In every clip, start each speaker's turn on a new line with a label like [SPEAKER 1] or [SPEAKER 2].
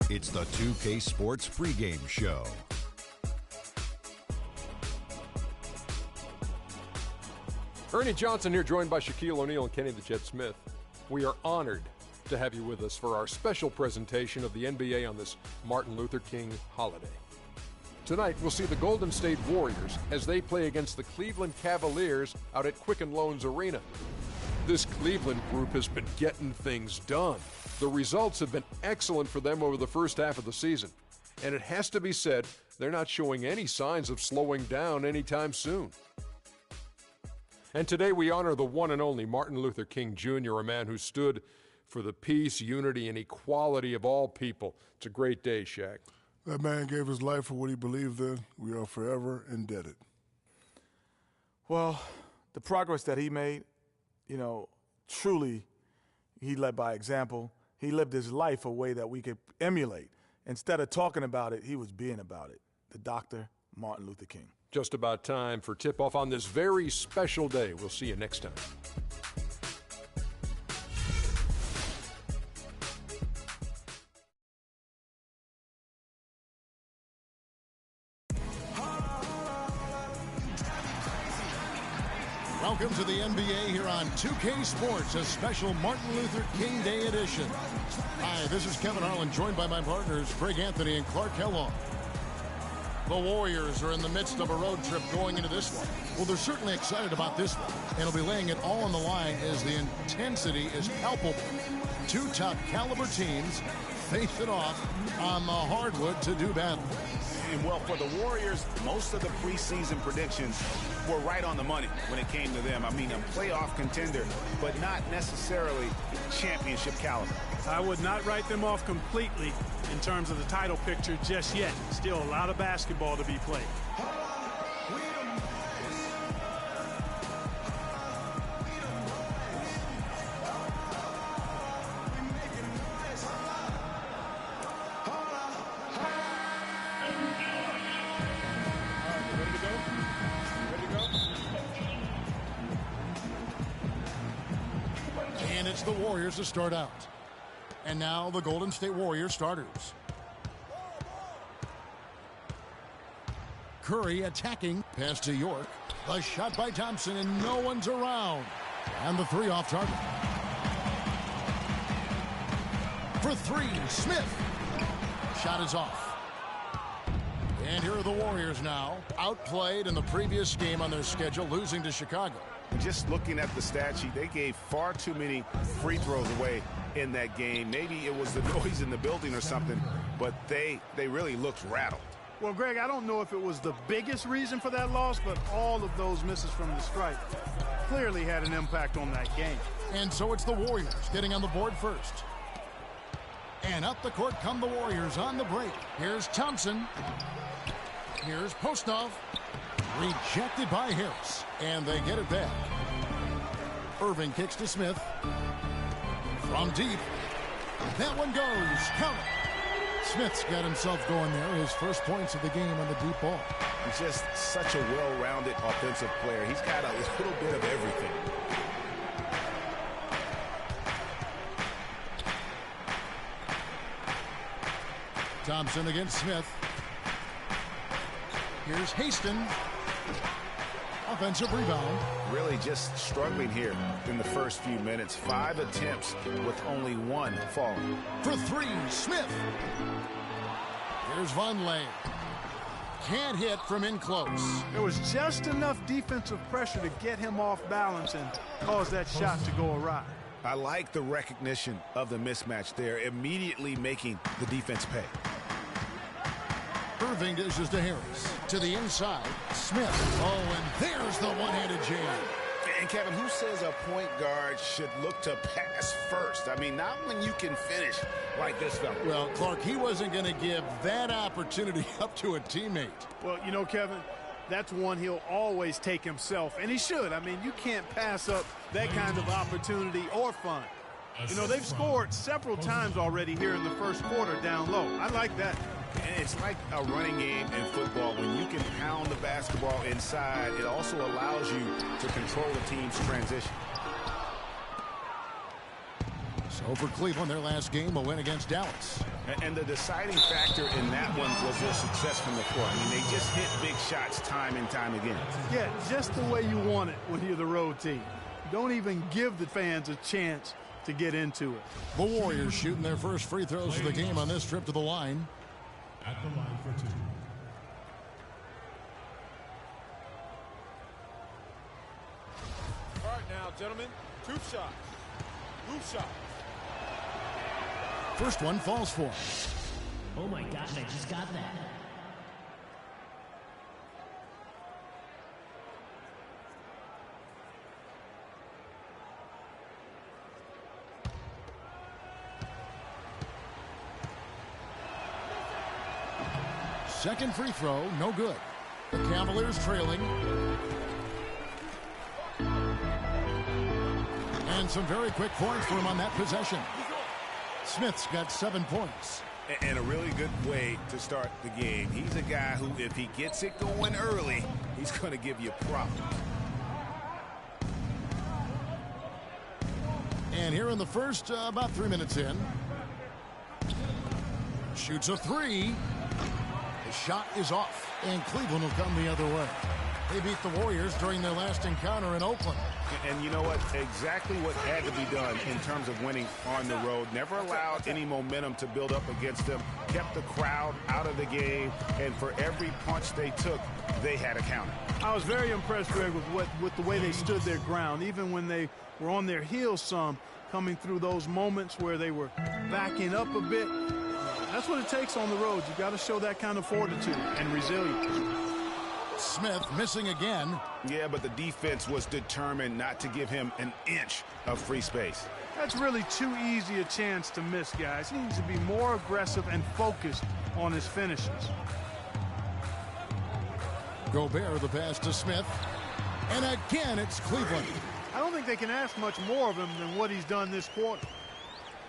[SPEAKER 1] It's the 2K Sports pregame show.
[SPEAKER 2] Ernie Johnson here, joined by Shaquille O'Neal and Kenny the Jet Smith. We are honored to have you with us for our special presentation of the NBA on this Martin Luther King holiday. Tonight, we'll see the Golden State Warriors as they play against the Cleveland Cavaliers out at Quicken Loans Arena. This Cleveland group has been getting things done. The results have been excellent for them over the first half of the season. And it has to be said, they're not showing any signs of slowing down anytime soon. And today we honor the one and only Martin Luther King Jr., a man who stood for the peace, unity, and equality of all people. It's a great day, Shaq.
[SPEAKER 3] That man gave his life for what he believed in. We are forever indebted.
[SPEAKER 4] Well, the progress that he made, truly he led by example. He lived his life a way that we could emulate. Instead of talking about it, he was being about it. The Dr. Martin Luther King.
[SPEAKER 2] Just about time for tip-off on this very special day. We'll see you next time.
[SPEAKER 5] Welcome to the NBA here on 2K Sports, a special Martin Luther King Day edition. Hi, this is Kevin Harlan, joined by my partners, Greg Anthony and Clark Kellogg. The Warriors are in the midst of a road trip going into this one. Well, they're certainly excited about this one, and they'll be laying it all on the line as the intensity is palpable. Two top caliber teams face it off on the hardwood to do battle.
[SPEAKER 6] And well, for the Warriors, most of the preseason predictions were right on the money when it came to them. I mean, a playoff contender, but not necessarily championship caliber.
[SPEAKER 7] I would not write them off completely in terms of the title picture just yet. Still a lot of basketball to be played.
[SPEAKER 5] And it's the Warriors to start out. And now the Golden State Warriors starters. Curry attacking. Pass to York. A shot by Thompson, and no one's around. And the three off target. For three, Smith. Shot is off. And here are the Warriors now. Outplayed in the previous game on their schedule, losing to Chicago.
[SPEAKER 6] Just looking at the stat sheet, they gave far too many free throws away in that game. Maybe it was the noise in the building or something, but they really looked rattled.
[SPEAKER 7] Well, Greg, I don't know if it was the biggest reason for that loss, but all of those misses from the stripe clearly had an impact on that game.
[SPEAKER 5] And so it's the Warriors getting on the board first. And up the court come the Warriors on the break. Here's Thompson. Here's Postov. Rejected by Harris. And they get it back. Irving kicks to Smith. From deep. That one goes. Count it. Smith's got himself going there. His first points of the game on the deep ball.
[SPEAKER 6] He's just such a well-rounded offensive player. He's got a little bit of everything.
[SPEAKER 5] Thompson against Smith. Here's Haston. Offensive rebound.
[SPEAKER 6] Really just struggling here in the first few minutes. 5 attempts with only one falling.
[SPEAKER 5] For three, Smith. Here's Vonleh. Can't hit from in close.
[SPEAKER 7] There was just enough defensive pressure to get him off balance and cause that shot to go awry.
[SPEAKER 6] I like the recognition of the mismatch there, immediately making the defense pay.
[SPEAKER 5] Irving dishes to Harris. To the inside, Smith. Oh, and there's the one-handed jam.
[SPEAKER 6] And Kevin, who says a point guard should look to pass first? I mean, not when you can finish like this fella.
[SPEAKER 5] Well, Clark, he wasn't going to give that opportunity up to a teammate.
[SPEAKER 7] Well, Kevin, that's one he'll always take himself, and he should. I mean, you can't pass up that kind of opportunity or fun. They've scored several times already here in the first quarter down low. I like that.
[SPEAKER 6] And it's like a running game in football. When you can pound the basketball inside, it also allows you to control the team's transition.
[SPEAKER 5] So for Cleveland, their last game, a win against Dallas.
[SPEAKER 6] And the deciding factor in that one was their success from the court. I mean, they just hit big shots time and time again.
[SPEAKER 7] Yeah, just the way you want it when you're the road team. Don't even give the fans a chance to get into it.
[SPEAKER 5] The Warriors shooting their first free throws of the game on this trip to the line.
[SPEAKER 8] At the line for 2.
[SPEAKER 9] All right now, gentlemen, 2 shots. 2 shots.
[SPEAKER 5] First one falls for.
[SPEAKER 10] Oh my gosh, I just got that.
[SPEAKER 5] Second free throw, no good. The Cavaliers trailing. And some very quick points for him on that possession. Smith's got 7 points.
[SPEAKER 6] And a really good way to start the game. He's a guy who, if he gets it going early, he's going to give you problems.
[SPEAKER 5] And here in the first, about 3 minutes in. Shoots a 3. The shot is off, and Cleveland will come the other way. They beat the Warriors during their last encounter in Oakland.
[SPEAKER 6] And you know what? Exactly what had to be done in terms of winning on the road. Never allowed any momentum to build up against them. Kept the crowd out of the game. And for every punch they took, they had a counter.
[SPEAKER 7] I was very impressed, Greg, with the way they stood their ground, even when they were on their heels some, coming through those moments where they were backing up a bit. That's what it takes on the road. You got to show that kind of fortitude and resilience.
[SPEAKER 5] Smith missing again.
[SPEAKER 6] Yeah, but the defense was determined not to give him an inch of free space.
[SPEAKER 7] That's really too easy a chance to miss, guys. He needs to be more aggressive and focused on his finishes.
[SPEAKER 5] Gobert the pass to Smith. And again, it's Cleveland.
[SPEAKER 7] I don't think they can ask much more of him than what he's done this quarter.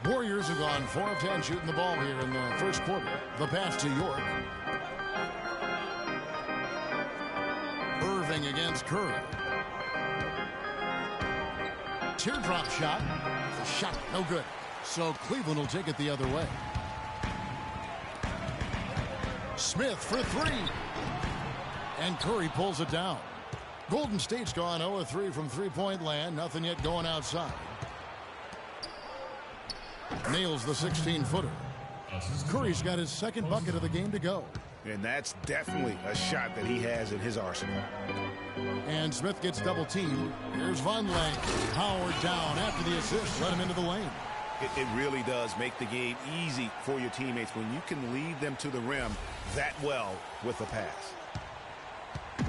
[SPEAKER 5] Warriors have gone 4 of 10 shooting the ball here in the first quarter. The pass to York. Irving against Curry. Teardrop shot. The shot no good. So Cleveland will take it the other way. Smith for 3. And Curry pulls it down. Golden State's gone 0 of 3 from three-point land. Nothing yet going outside. Nails the 16-footer. Curry's got his second bucket of the game to go.
[SPEAKER 6] And that's definitely a shot that he has in his arsenal.
[SPEAKER 5] And Smith gets double-teamed. Here's Von Lang. Howard down after the assist. Let him into the lane.
[SPEAKER 6] It really does make the game easy for your teammates when you can lead them to the rim that well with a pass.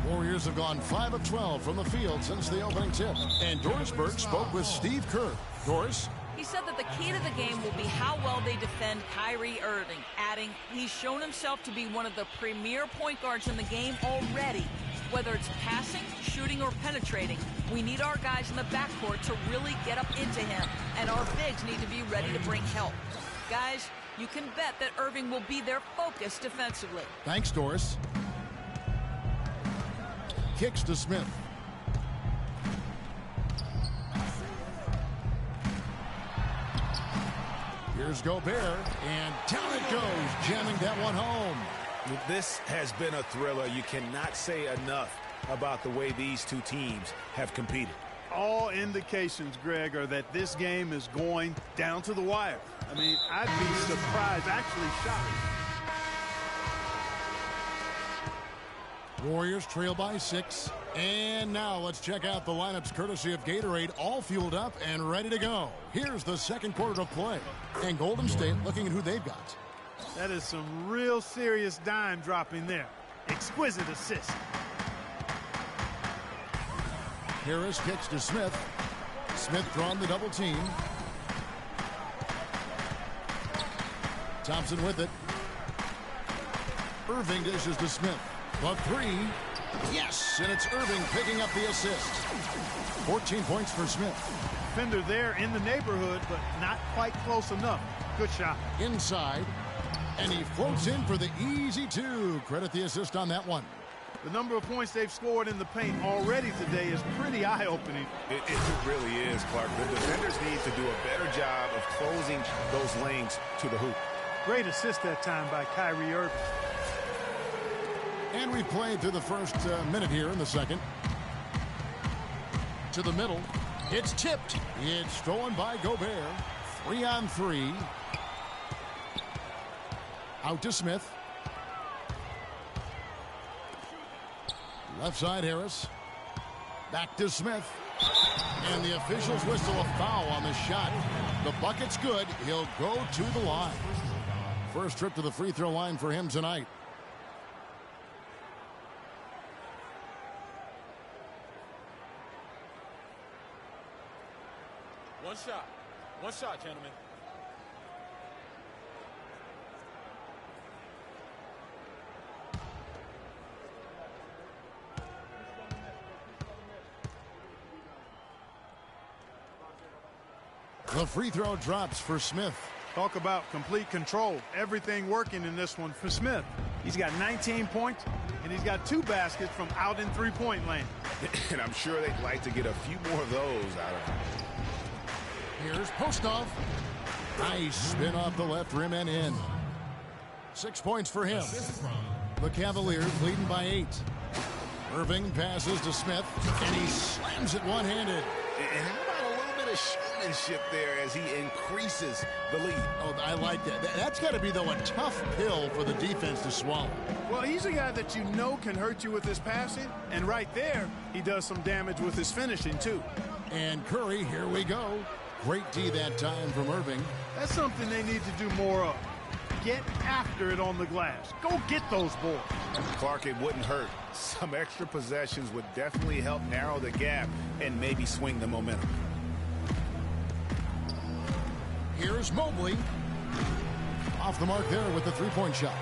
[SPEAKER 5] Warriors have gone 5 of 12 from the field since the opening tip. And Doris Burke spoke with Steve Kerr. Doris?
[SPEAKER 11] He said that the key to the game will be how well they defend Kyrie Irving, adding he's shown himself to be one of the premier point guards in the game already. Whether it's passing, shooting, or penetrating, we need our guys in the backcourt to really get up into him, and our bigs need to be ready to bring help. Guys, you can bet that Irving will be their focus defensively.
[SPEAKER 5] Thanks, Doris. Kicks to Smith. Here's Gobert, and down it goes, jamming that one home.
[SPEAKER 6] This has been a thriller. You cannot say enough about the way these two teams have competed.
[SPEAKER 7] All indications, Greg, are that this game is going down to the wire. I mean, I'd be surprised, actually shocked.
[SPEAKER 5] Warriors trail by 6. And now let's check out the lineups courtesy of Gatorade, all fueled up and ready to go. Here's the second quarter of play. And Golden State looking at who they've got.
[SPEAKER 7] That is some real serious dime dropping there. Exquisite assist.
[SPEAKER 5] Harris kicks to Smith. Smith drawn the double team. Thompson with it. Irving dishes to Smith. The 3. Yes, and it's Irving picking up the assist. 14 points for Smith.
[SPEAKER 7] Defender there in the neighborhood, but not quite close enough. Good shot.
[SPEAKER 5] Inside, and he floats in for the easy 2. Credit the assist on that one.
[SPEAKER 7] The number of points they've scored in the paint already today is pretty eye-opening.
[SPEAKER 6] It really is, Clark. The defenders need to do a better job of closing those lanes to the hoop.
[SPEAKER 7] Great assist that time by Kyrie Irving.
[SPEAKER 5] And we've played through the first minute here in the second. To the middle. It's tipped. It's stolen by Gobert. 3-on-3. Out to Smith. Left side Harris. Back to Smith. And the officials whistle a foul on the shot. The bucket's good. He'll go to the line. First trip to the free throw line for him tonight.
[SPEAKER 9] One shot, gentlemen.
[SPEAKER 5] The free throw drops for Smith.
[SPEAKER 7] Talk about complete control. Everything working in this one for Smith. He's got 19 points, and he's got 2 baskets from out in three-point land.
[SPEAKER 6] And I'm sure they'd like to get a few more of those out of him.
[SPEAKER 5] Here's Postov. Nice spin off the left rim and in. 6 points for him. The Cavaliers leading by 8. Irving passes to Smith, and he slams it one-handed.
[SPEAKER 6] And how about a little bit of showmanship there as he increases the lead?
[SPEAKER 5] Oh, I like that. That's got to be, though, a tough pill for the defense to swallow.
[SPEAKER 7] Well, he's a guy that you know can hurt you with his passing, and right there, he does some damage with his finishing, too.
[SPEAKER 5] And Curry, here we go. Great D that time from Irving.
[SPEAKER 7] That's something they need to do more of. Get after it on the glass. Go get those boards.
[SPEAKER 6] Clark, it wouldn't hurt. Some extra possessions would definitely help narrow the gap and maybe swing the momentum.
[SPEAKER 5] Here's Mobley. Off the mark there with the three-point shot.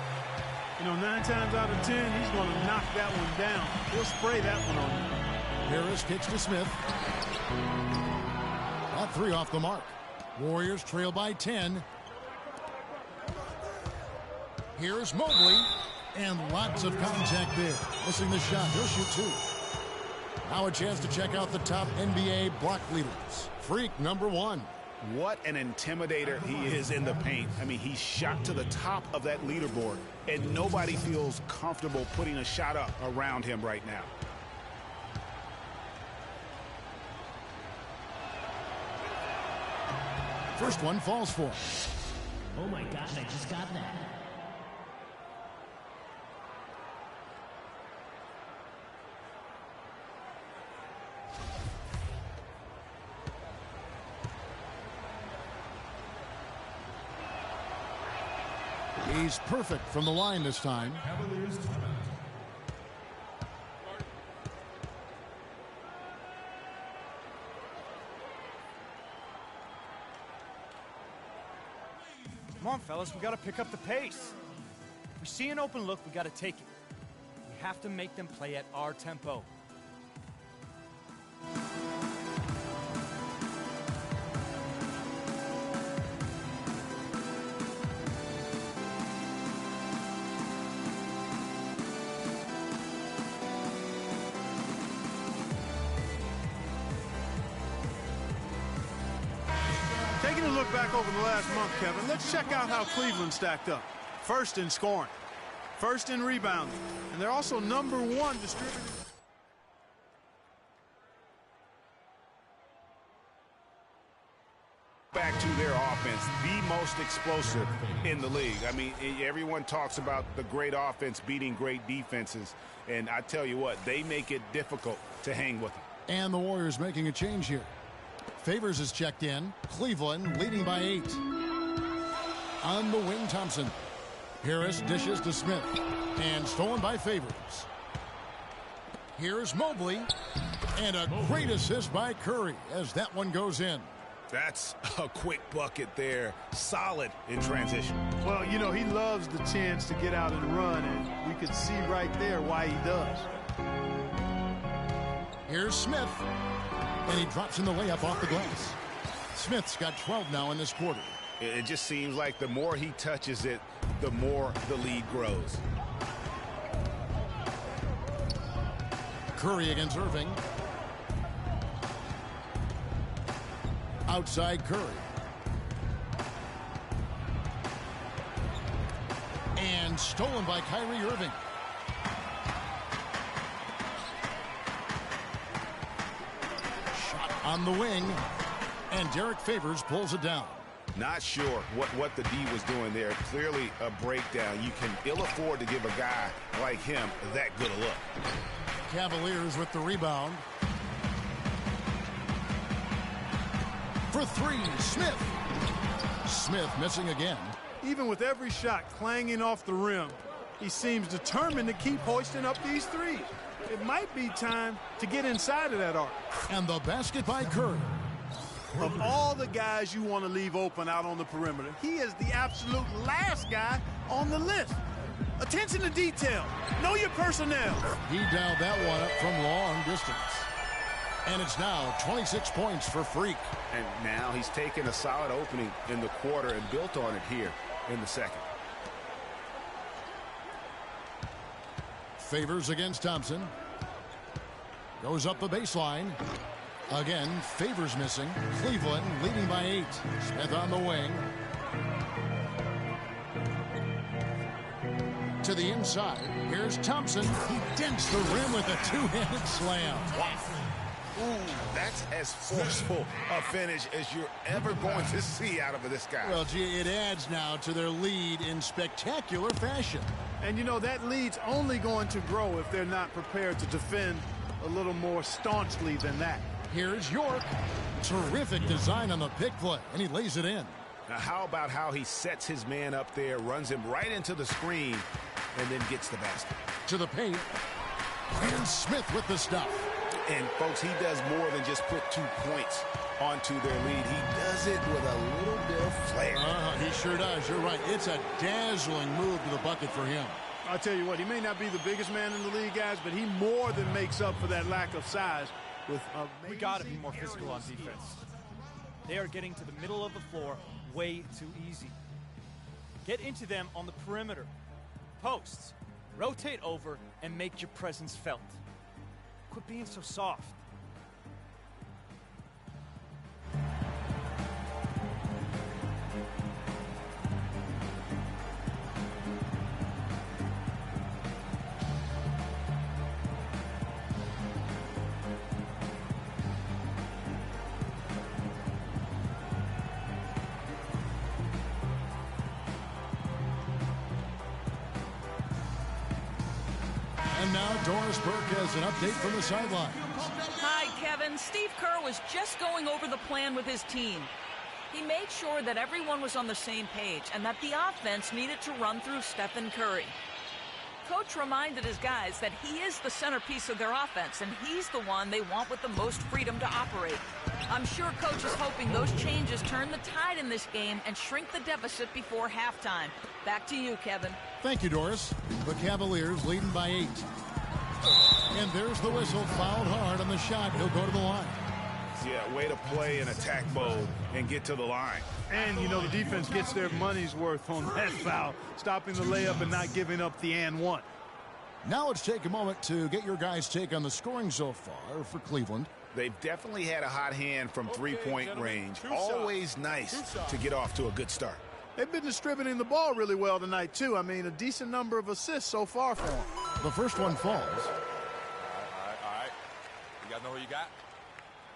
[SPEAKER 7] You know, 9 times out of 10, he's going to knock that one down. He'll spray that one on you.
[SPEAKER 5] Harris kicks to Smith. That 3 off the mark. Warriors trail by 10. Here's Mobley. And lots of contact there. Missing the shot. He'll shoot 2. Now a chance to check out the top NBA block leaders. Freak number 1.
[SPEAKER 6] What an intimidator he is in the paint. I mean, he's shot to the top of that leaderboard, and nobody feels comfortable putting a shot up around him right now.
[SPEAKER 5] First one falls for him.
[SPEAKER 10] Oh my gosh, I just got that.
[SPEAKER 5] He's perfect from the line this time.
[SPEAKER 8] Cavaliers timeout.
[SPEAKER 12] Come on, fellas, we got to pick up the pace. If we see an open look, we got to take it. We have to make them play at our tempo.
[SPEAKER 7] Taking a look back over the last month, Kevin, let's check out how Cleveland stacked up. First in scoring, first in rebounding, and they're also #1 distributing.
[SPEAKER 6] Back to their offense, the most explosive in the league. I mean, everyone talks about the great offense beating great defenses, and I tell you what, they make it difficult to hang with them.
[SPEAKER 5] And the Warriors making a change here. Favors is checked in. Cleveland leading by 8. On the wing, Thompson. Harris dishes to Smith. And stolen by Favors. Here's Mobley. And a great assist by Curry as that one goes in.
[SPEAKER 6] That's a quick bucket there. Solid in transition.
[SPEAKER 7] Well, you know, he loves the chance to get out and run, and we could see right there why he does.
[SPEAKER 5] Here's Smith. And he drops in the layup off the glass. Smith's got 12 now in this quarter.
[SPEAKER 6] It just seems like the more he touches it, the more the lead grows.
[SPEAKER 5] Curry against Irving. Outside Curry. And stolen by Kyrie Irving. Shot on the wing. And Derek Favors pulls it down.
[SPEAKER 6] Not sure what the D was doing there. Clearly a breakdown. You can ill afford to give a guy like him that good a look.
[SPEAKER 5] Cavaliers with the rebound. For three, Smith. Smith missing again.
[SPEAKER 7] Even with every shot clanging off the rim, he seems determined to keep hoisting up these threes. It might be time to get inside of that arc.
[SPEAKER 5] And the basket by Curry.
[SPEAKER 7] Of all the guys you want to leave open out on the perimeter, he is the absolute last guy on the list. Attention to detail. Know your personnel.
[SPEAKER 5] He dialed that one up from long distance. And it's now 26 points for Freak.
[SPEAKER 6] And now he's taken a solid opening in the quarter and built on it here in the second.
[SPEAKER 5] Favors against Thompson. Goes up the baseline. Again, Favors missing. Cleveland leading by 8. Smith on the wing. To the inside. Here's Thompson. He dents the rim with a two-handed slam. Wow.
[SPEAKER 6] Ooh, that's as forceful a finish as you're ever going to see out of this guy.
[SPEAKER 5] Well, gee, it adds now to their lead in spectacular fashion.
[SPEAKER 7] And, you know, that lead's only going to grow if they're not prepared to defend a little more staunchly than that.
[SPEAKER 5] Here's York. Terrific design on the pick play, and he lays it in.
[SPEAKER 6] Now, how about how he sets his man up there, runs him right into the screen, and then gets the basket.
[SPEAKER 5] To the paint. And Smith with the stuff.
[SPEAKER 6] And, folks, he does more than just put 2 points onto their lead. He does it with a little bit of flair.
[SPEAKER 5] He sure does. You're right. It's a dazzling move to the bucket for him.
[SPEAKER 7] I'll tell you what, he may not be the biggest man in the league, guys, but he more than makes up for that lack of size.
[SPEAKER 12] We got to be more physical on defense. They are getting to the middle of the floor way too easy. Get into them on the perimeter. Posts. Rotate over and make your presence felt. Quit being so soft.
[SPEAKER 5] And now Doris Burke has an update from the sidelines.
[SPEAKER 11] Hi, Kevin. Steve Kerr was just going over the plan with his team. He made sure that everyone was on the same page and that the offense needed to run through Stephen Curry. Coach reminded his guys that he is the centerpiece of their offense and he's the one they want with the most freedom to operate. I'm sure Coach is hoping those changes turn the tide in this game and shrink the deficit before halftime. Back to you, Kevin.
[SPEAKER 5] Thank you, Doris. The Cavaliers leading by 8. And there's the whistle. Fouled hard on the shot. He'll go to the line.
[SPEAKER 6] Yeah, way to play in attack mode and get to the line.
[SPEAKER 7] And, you know, the defense gets their money's worth on that foul, stopping the layup and not giving up the and one.
[SPEAKER 5] Now let's take a moment to get your guys' take on the scoring so far for Cleveland.
[SPEAKER 6] They've definitely had a hot hand from three-point range. Always nice to get off to a good start.
[SPEAKER 7] They've been distributing the ball really well tonight, too. I mean, a decent number of assists so far for them.
[SPEAKER 5] The first one falls.
[SPEAKER 9] All right. You guys know who you got?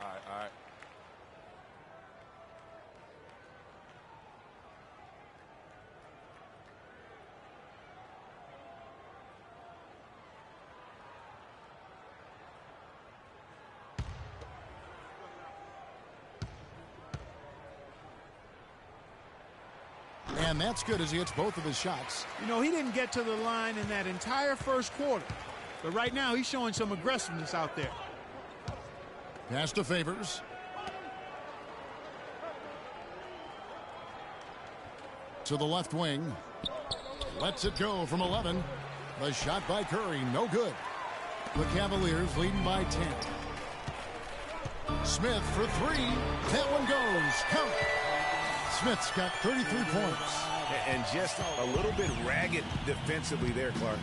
[SPEAKER 9] All right.
[SPEAKER 5] And that's good as he hits both of his shots.
[SPEAKER 7] You know, he didn't get to the line in that entire first quarter. But right now, he's showing some aggressiveness out there.
[SPEAKER 5] Pass to Favors. To the left wing. Lets it go from 11. The shot by Curry, no good. The Cavaliers leading by 10. Smith for 3. That one goes. Count. Smith's got 33 points.
[SPEAKER 6] And just a little bit ragged defensively there, Clark.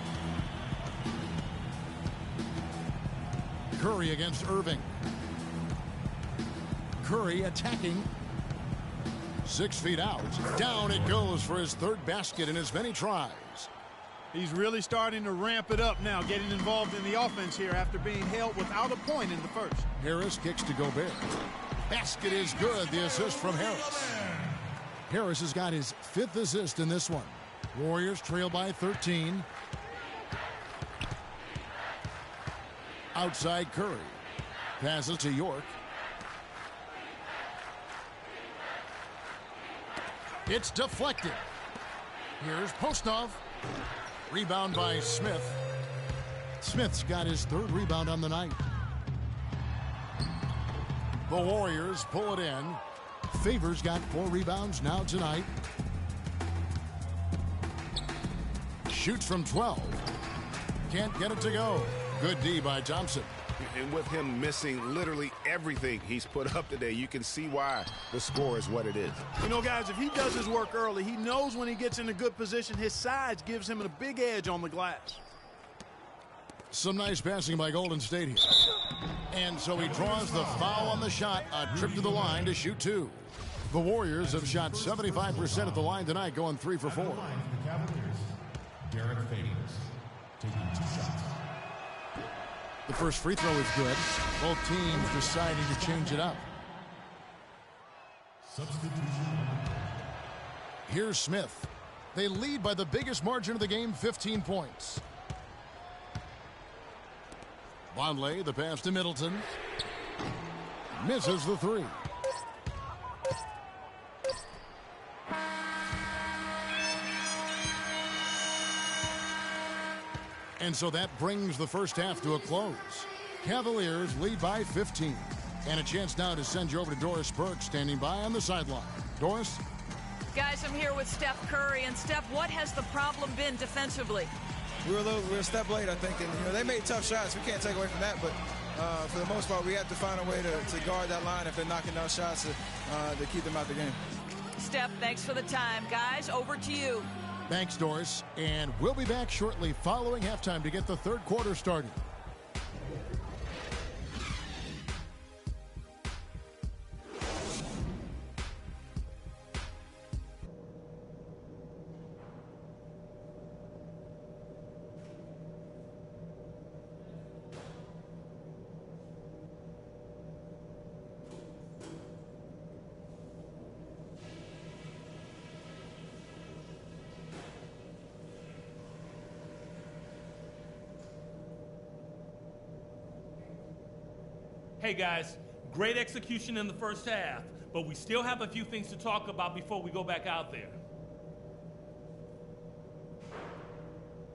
[SPEAKER 5] Curry against Irving. Curry attacking. 6 feet out. Down it goes for his third basket in as many tries.
[SPEAKER 7] He's really starting to ramp it up now, getting involved in the offense here after being held without a point in the first.
[SPEAKER 5] Harris kicks to Gobert. Basket is good. The assist from Harris. Harris has got his 5th assist in this one. Warriors trail by 13. Outside Curry. Passes to York. It's deflected. Here's Postov. Rebound by Smith. Smith's got his 3rd rebound on the night. The Warriors pull it in. Favors got 4 rebounds now tonight. Shoots from 12. Can't get it to go. Good D by Thompson.
[SPEAKER 6] And with him missing literally everything he's put up today, you can see why the score is what it is.
[SPEAKER 7] You know, guys, if he does his work early, he knows when he gets in a good position, his size gives him a big edge on the glass.
[SPEAKER 5] Some nice passing by Golden State here. And so he draws the foul on the shot. A trip to the line to shoot 2. The Warriors have shot 75% at the line tonight, going 3 for 4.
[SPEAKER 8] Derek Favors taking 2 shots.
[SPEAKER 5] The first free throw is good. Both teams deciding to change it up.
[SPEAKER 8] Substitution.
[SPEAKER 5] Here's Smith. They lead by the biggest margin of the game, 15 points. Vonleh, the pass to Middleton. Misses the 3. And so that brings the first half to a close. Cavaliers lead by 15. And a chance now to send you over to Doris Burke, standing by on the sideline. Doris?
[SPEAKER 11] Guys, I'm here with Steph Curry. And Steph, what has the problem been defensively?
[SPEAKER 13] We were a step late, I think. And, they made tough shots. We can't take away from that. But for the most part, we have to find a way to guard that line if they're knocking down shots to keep them out the game.
[SPEAKER 11] Steph, thanks for the time. Guys, over to you.
[SPEAKER 5] Thanks, Doris. And we'll be back shortly following halftime to get the 3rd quarter started.
[SPEAKER 14] Hey guys, great execution in the first half, but we still have a few things to talk about before we go back out there.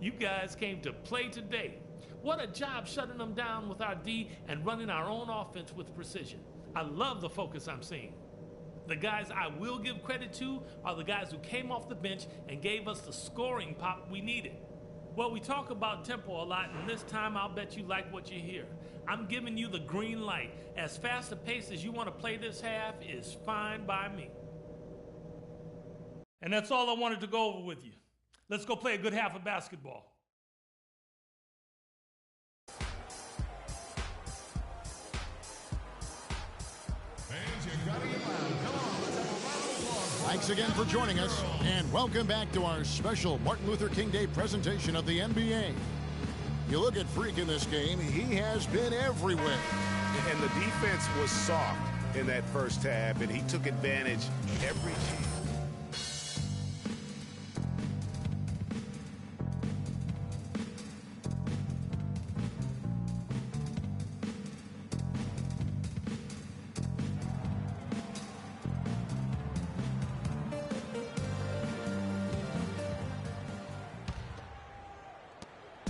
[SPEAKER 14] You guys came to play today. What a job shutting them down with our D and running our own offense with precision. I love the focus I'm seeing. The guys I will give credit to are the guys who came off the bench and gave us the scoring pop we needed. Well, we talk about tempo a lot, and this time I'll bet you like what you hear. I'm giving you the green light. As fast a pace as you want to play this half is fine by me. And that's all I wanted to go over with you. Let's go play a good half of basketball.
[SPEAKER 5] Thanks again for joining us, and welcome back to our special Martin Luther King Day presentation of the NBA. You look at Freak in this game, he has been everywhere.
[SPEAKER 6] And the defense was soft in that first half, and he took advantage every chance.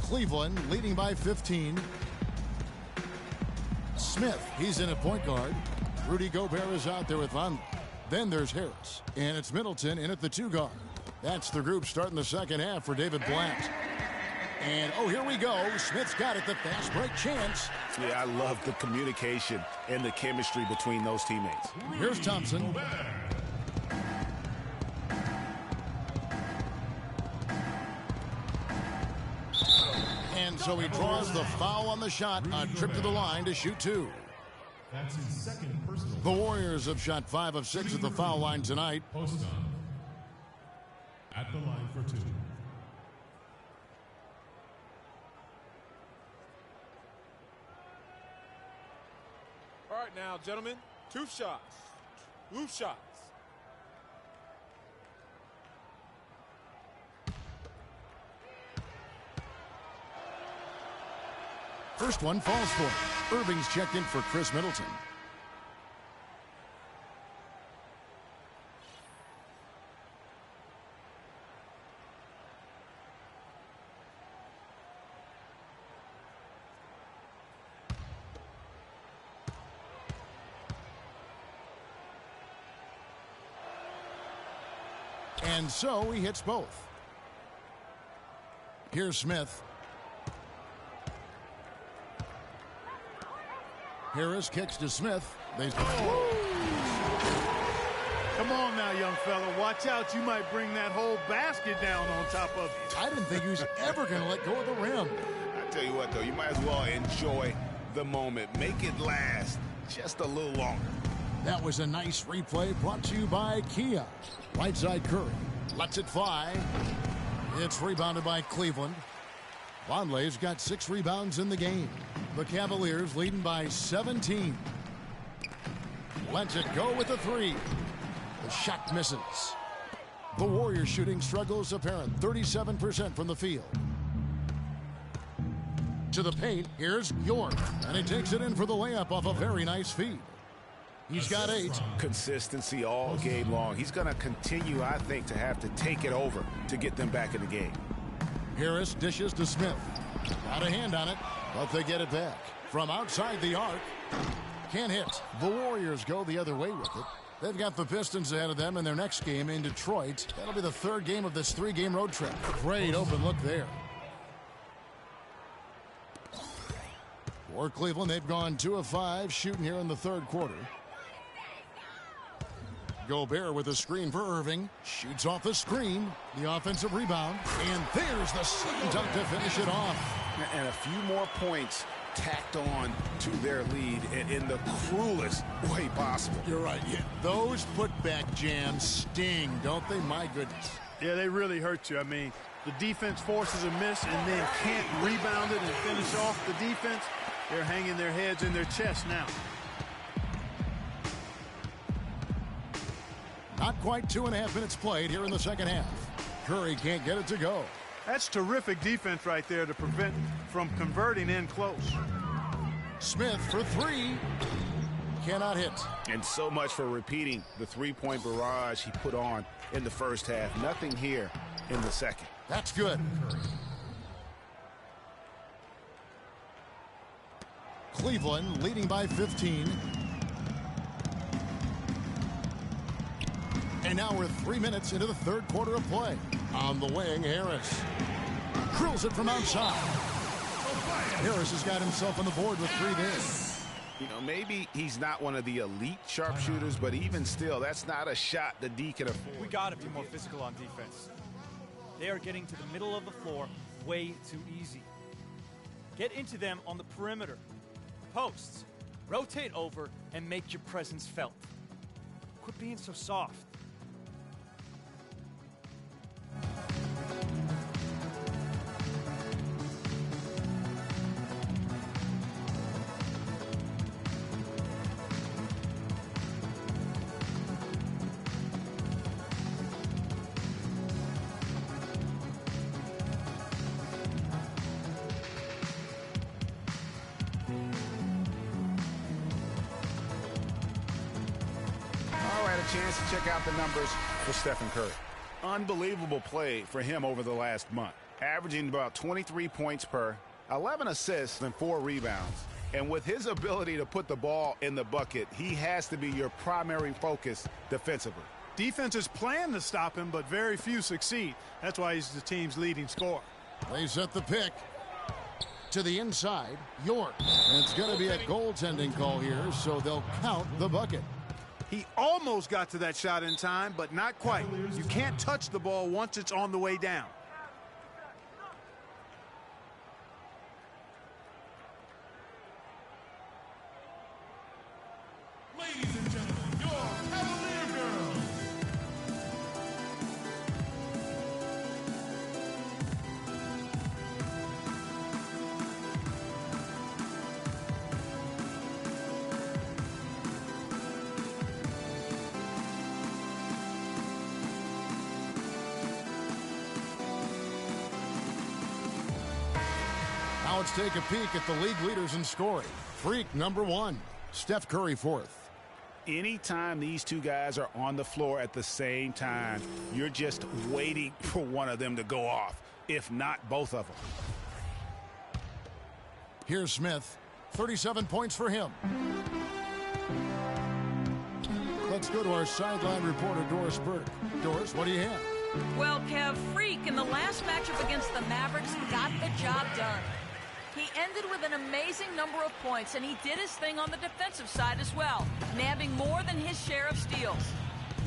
[SPEAKER 5] Cleveland leading by 15. Smith, he's in a point guard. Rudy Gobert is out there with Vonleh. Then there's Harris, and it's Middleton in at the 2 guard. That's the group starting the second half for David Blatt. And, oh, here we go. Smith's got it, the fast break chance.
[SPEAKER 6] Yeah, I love the communication and the chemistry between those teammates.
[SPEAKER 5] Here's Thompson. And so he draws the foul on the shot, a trip to the line to shoot 2.
[SPEAKER 8] That's his second personal.
[SPEAKER 5] The Warriors have shot 5 of 6 at the foul line tonight.
[SPEAKER 8] Post on. At the line for 2.
[SPEAKER 9] start now, gentlemen. 2 shots. 2 shots.
[SPEAKER 5] First one falls for him. Irving's checked in for Chris Middleton. And so he hits both. Here's Smith. Harris kicks to Smith.
[SPEAKER 7] Come on now, young fella. Watch out. You might bring that whole basket down on top of you.
[SPEAKER 5] I didn't think he was ever going to let go of the rim.
[SPEAKER 6] I tell you what, though, you might as well enjoy the moment. Make it last just a little longer.
[SPEAKER 5] That was a nice replay brought to you by Kia. Right side Curry. Lets it fly. It's rebounded by Cleveland. Vonleh's got 6 rebounds in the game. The Cavaliers leading by 17. Lets it go with the 3. The shot misses. The Warriors shooting struggles apparent. 37% from the field. To the paint, here's York. And he takes it in for the layup off a very nice feed. He's got 8.
[SPEAKER 6] Consistency all game long. He's going to continue, I think, to have to take it over to get them back in the game.
[SPEAKER 5] Harris dishes to Smith. Got a hand on it, but they get it back. From outside the arc, can't hit. The Warriors go the other way with it. They've got the Pistons ahead of them in their next game in Detroit. That'll be the 3rd game of this 3-game road trip. Great open look there. For Cleveland, they've gone 2 of 5 shooting here in the 3rd quarter. Gobert with a screen for Irving. Shoots off the screen. The offensive rebound. And there's the second dunk to finish it off.
[SPEAKER 6] And a few more points tacked on to their lead and in the cruelest way possible.
[SPEAKER 5] You're right. Yeah, those putback jams sting, don't they? My goodness.
[SPEAKER 7] Yeah, they really hurt you. I mean, the defense forces a miss and then can't rebound it and finish off the defense. They're hanging their heads in their chest now.
[SPEAKER 5] Not quite 2.5 minutes played here in the second half. Curry can't get it to go.
[SPEAKER 7] That's terrific defense right there to prevent from converting in close.
[SPEAKER 5] Smith for 3. Cannot hit.
[SPEAKER 6] And so much for repeating the 3-point barrage he put on in the first half. Nothing here in the second.
[SPEAKER 5] That's good. Cleveland leading by 15. And now we're 3 minutes into the 3rd quarter of play. On the wing, Harris drills it from outside. Harris has got himself on the board with 3 there.
[SPEAKER 6] You know, maybe he's not one of the elite sharpshooters, but even still, that's not a shot the D can afford.
[SPEAKER 12] We got to be more physical on defense. They are getting to the middle of the floor way too easy. Get into them on the perimeter. Posts. Rotate over and make your presence felt. Quit being so soft.
[SPEAKER 6] Chance to check out the numbers for Stephen Curry. Unbelievable play for him over the last month. Averaging about 23 points per, 11 assists, and 4 rebounds. And with his ability to put the ball in the bucket, he has to be your primary focus defensively.
[SPEAKER 7] Defenses plan to stop him, but very few succeed. That's why he's the team's leading scorer.
[SPEAKER 5] They set the pick to the inside. York. And it's going to be a goaltending call here, so they'll count the bucket.
[SPEAKER 7] He almost got to that shot in time, but not quite. You can't touch the ball once it's on the way down.
[SPEAKER 8] Ladies and gentlemen, your Cavalier girls.
[SPEAKER 5] let's take a peek at the league leaders in scoring. Freak number 1, Steph Curry 4th.
[SPEAKER 6] Anytime these two guys are on the floor at the same time, you're just waiting for one of them to go off, if not both of them.
[SPEAKER 5] Here's Smith, 37 points for him. Let's go to our sideline reporter, Doris Burke. Doris, what do you have?
[SPEAKER 11] Well, Kev, Freak in the last matchup against the Mavericks got the job done. He ended with an amazing number of points, and he did his thing on the defensive side as well, nabbing more than his share of steals.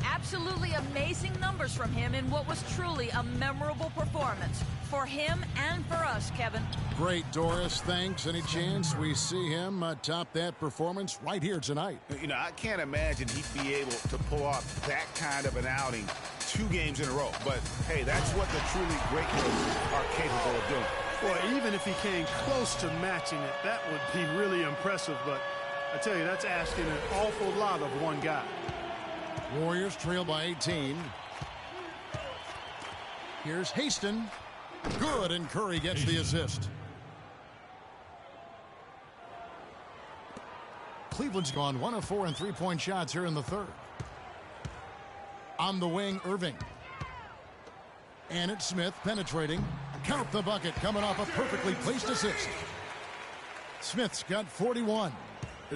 [SPEAKER 11] Absolutely amazing numbers from him in what was truly a memorable performance for him and for us, Kevin.
[SPEAKER 5] Great, Doris. Thanks. Any chance we see him top that performance right here tonight?
[SPEAKER 6] You know, I can't imagine he'd be able to pull off that kind of an outing 2 games in a row. But, hey, that's what the truly great players are capable of doing.
[SPEAKER 7] Well, even if he came close to matching it, that would be really impressive. But I tell you, that's asking an awful lot of one guy.
[SPEAKER 5] Warriors trail by 18. Here's Haston. Good, and Curry gets the assist. Cleveland's gone 1 of 4 in three-point shots here in the third. On the wing, Irving. And it's Smith penetrating. Count the bucket, coming off a perfectly placed assist. Smith's got 41.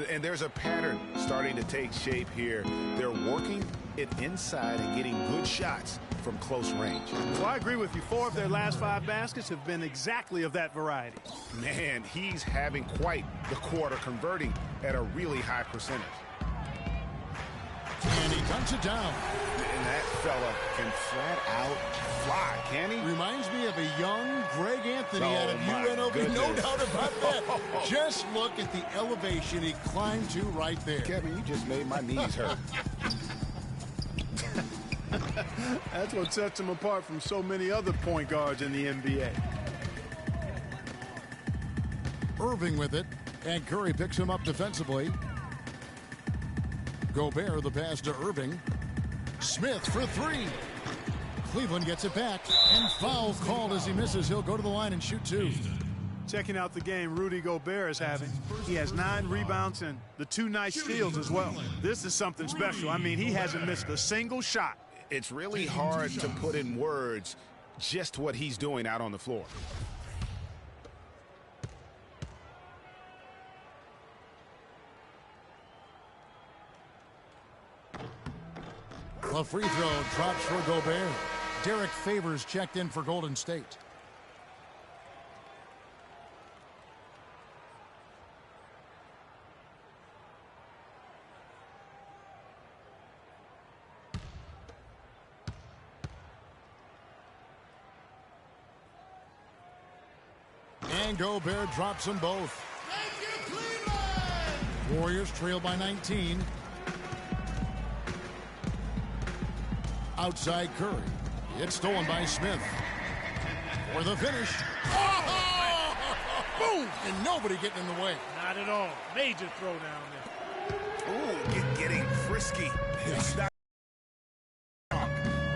[SPEAKER 6] And there's a pattern starting to take shape here. They're working it inside and getting good shots from close range.
[SPEAKER 7] Well, I agree with you. 4 of their last 5 baskets have been exactly of that variety.
[SPEAKER 6] Man, he's having quite the quarter, converting at a really high percentage.
[SPEAKER 5] And he dunks it down.
[SPEAKER 6] And that fella can flat out fly, can he?
[SPEAKER 5] Reminds me of a young Greg Anthony out of UNLV.
[SPEAKER 6] Goodness.
[SPEAKER 5] No doubt about that. Just look at the elevation he climbed to right there.
[SPEAKER 6] Kevin, you just made my knees hurt.
[SPEAKER 7] That's what sets him apart from so many other point guards in the NBA.
[SPEAKER 5] Irving with it, and Curry picks him up defensively. Gobert, the pass to Irving. Smith for 3. Cleveland gets it back, and foul called as he misses. He'll go to the line and shoot 2.
[SPEAKER 7] Checking out the game Rudy Gobert is having. He has 9 rebounds and the 2 nice steals as well. This is something special. I mean, he hasn't missed a single shot.
[SPEAKER 6] It's really hard to put in words just what he's doing out on the floor.
[SPEAKER 5] A free throw drops for Gobert. Derek Favors checked in for Golden State. And Gobert drops them both. Warriors trail by 19. Outside Curry. It's stolen by Smith. For the finish. Oh! Boom! And nobody getting in the way.
[SPEAKER 7] Not at all. Major throwdown there.
[SPEAKER 6] Ooh, getting frisky. It's not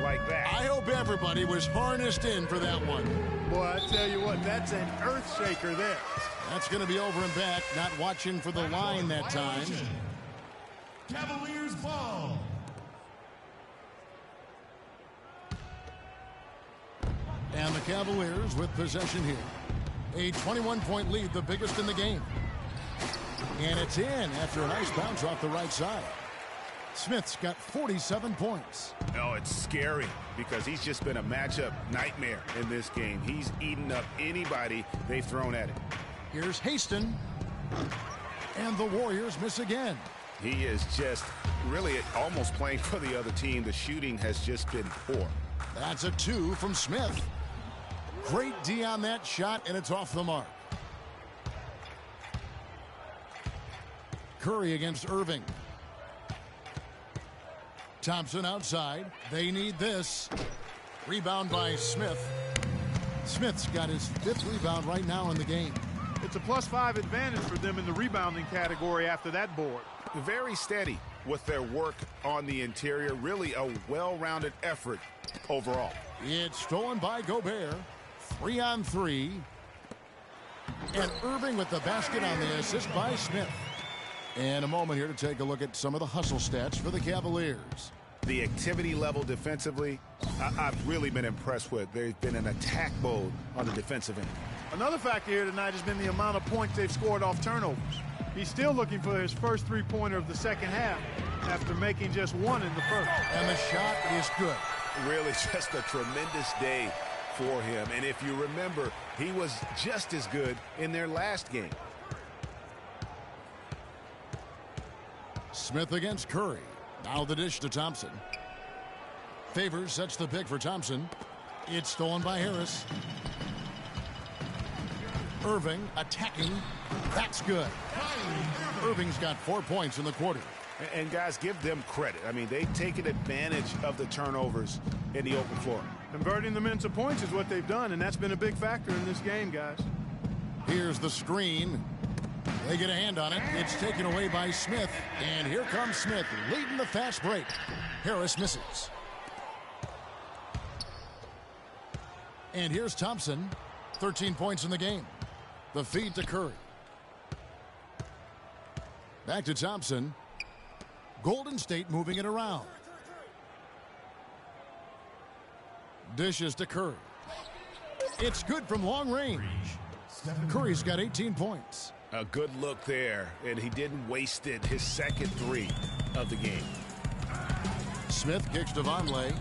[SPEAKER 6] like that.
[SPEAKER 5] I hope everybody was harnessed in for that one.
[SPEAKER 7] Boy, I tell you what, that's an earth shaker there.
[SPEAKER 5] That's going to be over and back. Not watching for the line that time.
[SPEAKER 8] Cavaliers ball.
[SPEAKER 5] And the Cavaliers with possession here. A 21-point lead, the biggest in the game. And it's in after a nice bounce off the right side. Smith's got 47 points.
[SPEAKER 6] Oh, it's scary because he's just been a matchup nightmare in this game. He's eaten up anybody they've thrown at him.
[SPEAKER 5] Here's Haston. And the Warriors miss again.
[SPEAKER 6] He is just really almost playing for the other team. The shooting has just been poor.
[SPEAKER 5] That's a 2 from Smith. Great D on that shot, and it's off the mark. Curry against Irving. Thompson outside. They need this. Rebound by Smith. Smith's got his 5th rebound right now in the game.
[SPEAKER 7] It's a +5 advantage for them in the rebounding category after that board.
[SPEAKER 6] Very steady with their work on the interior. Really a well-rounded effort overall.
[SPEAKER 5] It's stolen by Gobert. 3-on-3. And Irving with the basket on the assist by Smith. And a moment here to take a look at some of the hustle stats for the Cavaliers.
[SPEAKER 6] The activity level defensively, I've really been impressed with. They've been in attack mode on the defensive end.
[SPEAKER 7] Another factor here tonight has been the amount of points they've scored off turnovers. He's still looking for his first three-pointer of the second half after making just one in the first.
[SPEAKER 5] And the shot is good.
[SPEAKER 6] Really just a tremendous day for him. And if you remember, he was just as good in their last game.
[SPEAKER 5] Smith against Curry. Now the dish to Thompson. Favors sets the pick for Thompson. It's stolen by Harris. Irving attacking. That's good. Irving's got 4 points in the quarter.
[SPEAKER 6] And guys, give them credit. I mean, they've taken advantage of the turnovers in the open floor.
[SPEAKER 7] Converting them into points is what they've done, and that's been a big factor in this game, guys.
[SPEAKER 5] Here's the screen. They get a hand on it. It's taken away by Smith. And here comes Smith leading the fast break. Harris misses. And here's Thompson. 13 points in the game. The feed to Curry. Back to Thompson. Golden State moving it around. Dishes to Curry. It's good from long range. Curry's got 18 points.
[SPEAKER 6] A good look there, and he didn't waste it. His second three of the game.
[SPEAKER 5] Smith kicks to Vonleh.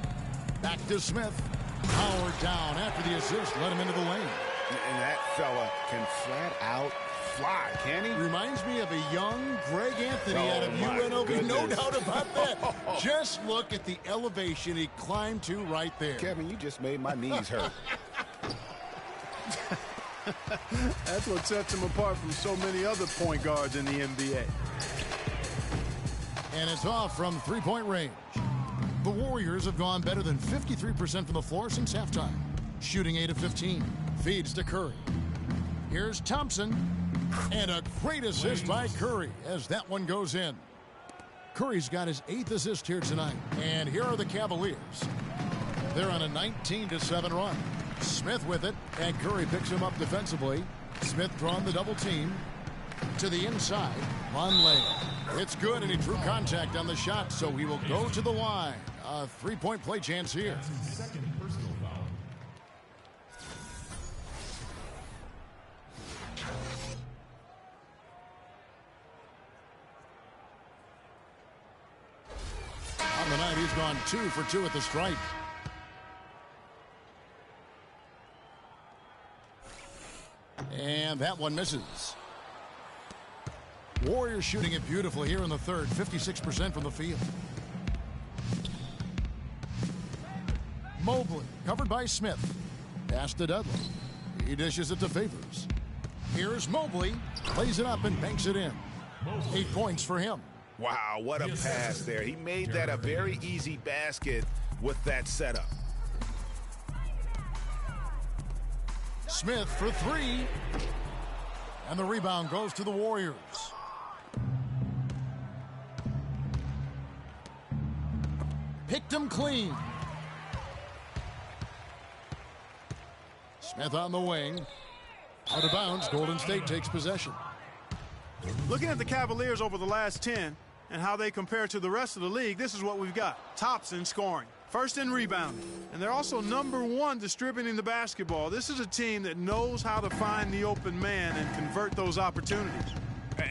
[SPEAKER 5] Back to Smith. Powered down after the assist. Let him into the lane.
[SPEAKER 6] And that fella can flat out fly, can he?
[SPEAKER 5] Reminds me of a young Greg Anthony out of UNLV. No doubt about that. Just look at the elevation he climbed to right there.
[SPEAKER 6] Kevin, you just made my knees hurt.
[SPEAKER 7] That's what sets him apart from so many other point guards in the NBA.
[SPEAKER 5] And it's off from three-point range. The Warriors have gone better than 53% from the floor since halftime. Shooting 8 of 15. Feeds to Curry. Here's Thompson. And a great assist by Curry as that one goes in. Curry's got his 8th assist here tonight. And here are the Cavaliers. They're on a 19-7 run. Smith with it, and Curry picks him up defensively. Smith drawn the double team. To the inside, Vonleh. It's good, and he drew contact on the shot, so he will go to the line. A three-point play chance here. On the night, he's gone 2 for 2 at the stripe. And that one misses. Warriors shooting it beautifully here in the third. 56% from the field. Mobley covered by Smith. Pass to Dudley. He dishes it to Favors. Here's Mobley. Plays it up and banks it in. 8 points for him.
[SPEAKER 6] Wow, what a pass there. He made that a very easy basket with that setup.
[SPEAKER 5] Smith for 3. And the rebound goes to the Warriors. Picked him clean. Smith on the wing. Out of bounds. Golden State takes possession.
[SPEAKER 7] Looking at the Cavaliers over the last 10 and how they compare to the rest of the league, this is what we've got. Thompson scoring. First in rebounding. And they're also #1 distributing the basketball. This is a team that knows how to find the open man and convert those opportunities.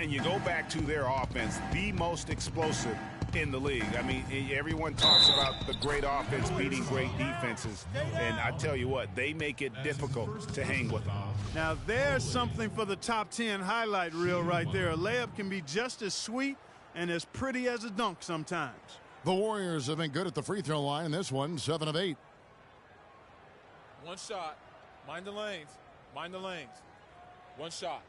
[SPEAKER 6] And you go back to their offense, the most explosive in the league. I mean, everyone talks about the great offense beating great defenses. And I tell you what, they make it difficult to hang with them.
[SPEAKER 7] Now, there's something for the top 10 highlight reel right there. A layup can be just as sweet and as pretty as a dunk sometimes.
[SPEAKER 5] The Warriors have been good at the free throw line in this one, 7 of 8.
[SPEAKER 9] One shot. Mind the lanes. Mind the lanes. One shot.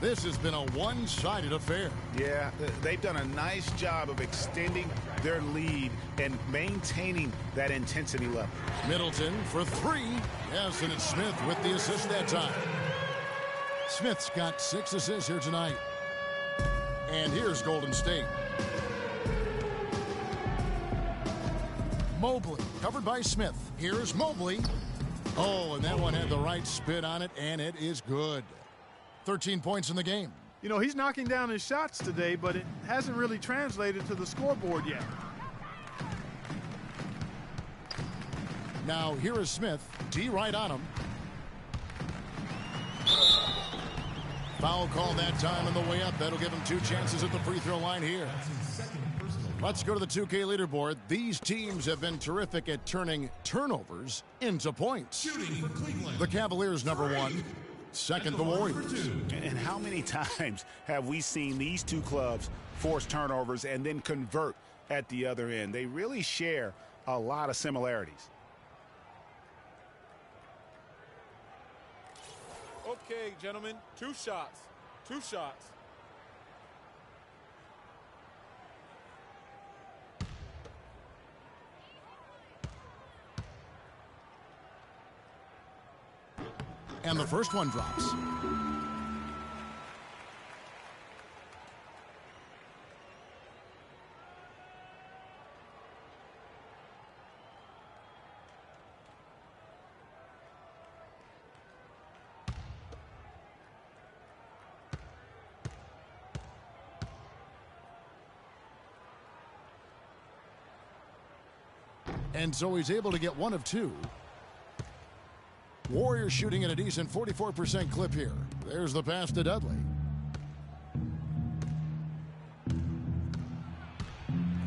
[SPEAKER 5] This has been a one-sided affair.
[SPEAKER 6] Yeah, they've done a nice job of extending their lead and maintaining that intensity level.
[SPEAKER 5] Middleton for 3. Yes, and it's Smith with the assist that time. Smith's got 6 assists here tonight. And here's Golden State. Mobley, covered by Smith. Here's Mobley. Oh, and that one had the right spin on it, and it is good. 13 points in the game.
[SPEAKER 7] You know, he's knocking down his shots today, but it hasn't really translated to the scoreboard yet.
[SPEAKER 5] Now, here is Smith. D right on him. Foul call that time on the way up. That'll give him 2 chances at the free throw line here. Let's go to the 2K leaderboard. These teams have been terrific at turning turnovers into points. The Cavaliers, number 1. Second, the Warriors.
[SPEAKER 6] And how many times have we seen these two clubs force turnovers and then convert at the other end? They really share a lot of similarities.
[SPEAKER 9] Okay, gentlemen, 2 shots. 2 shots.
[SPEAKER 5] And the first one drops. And so he's able to get 1 of 2. Warriors shooting at a decent 44% clip here. There's the pass to Dudley.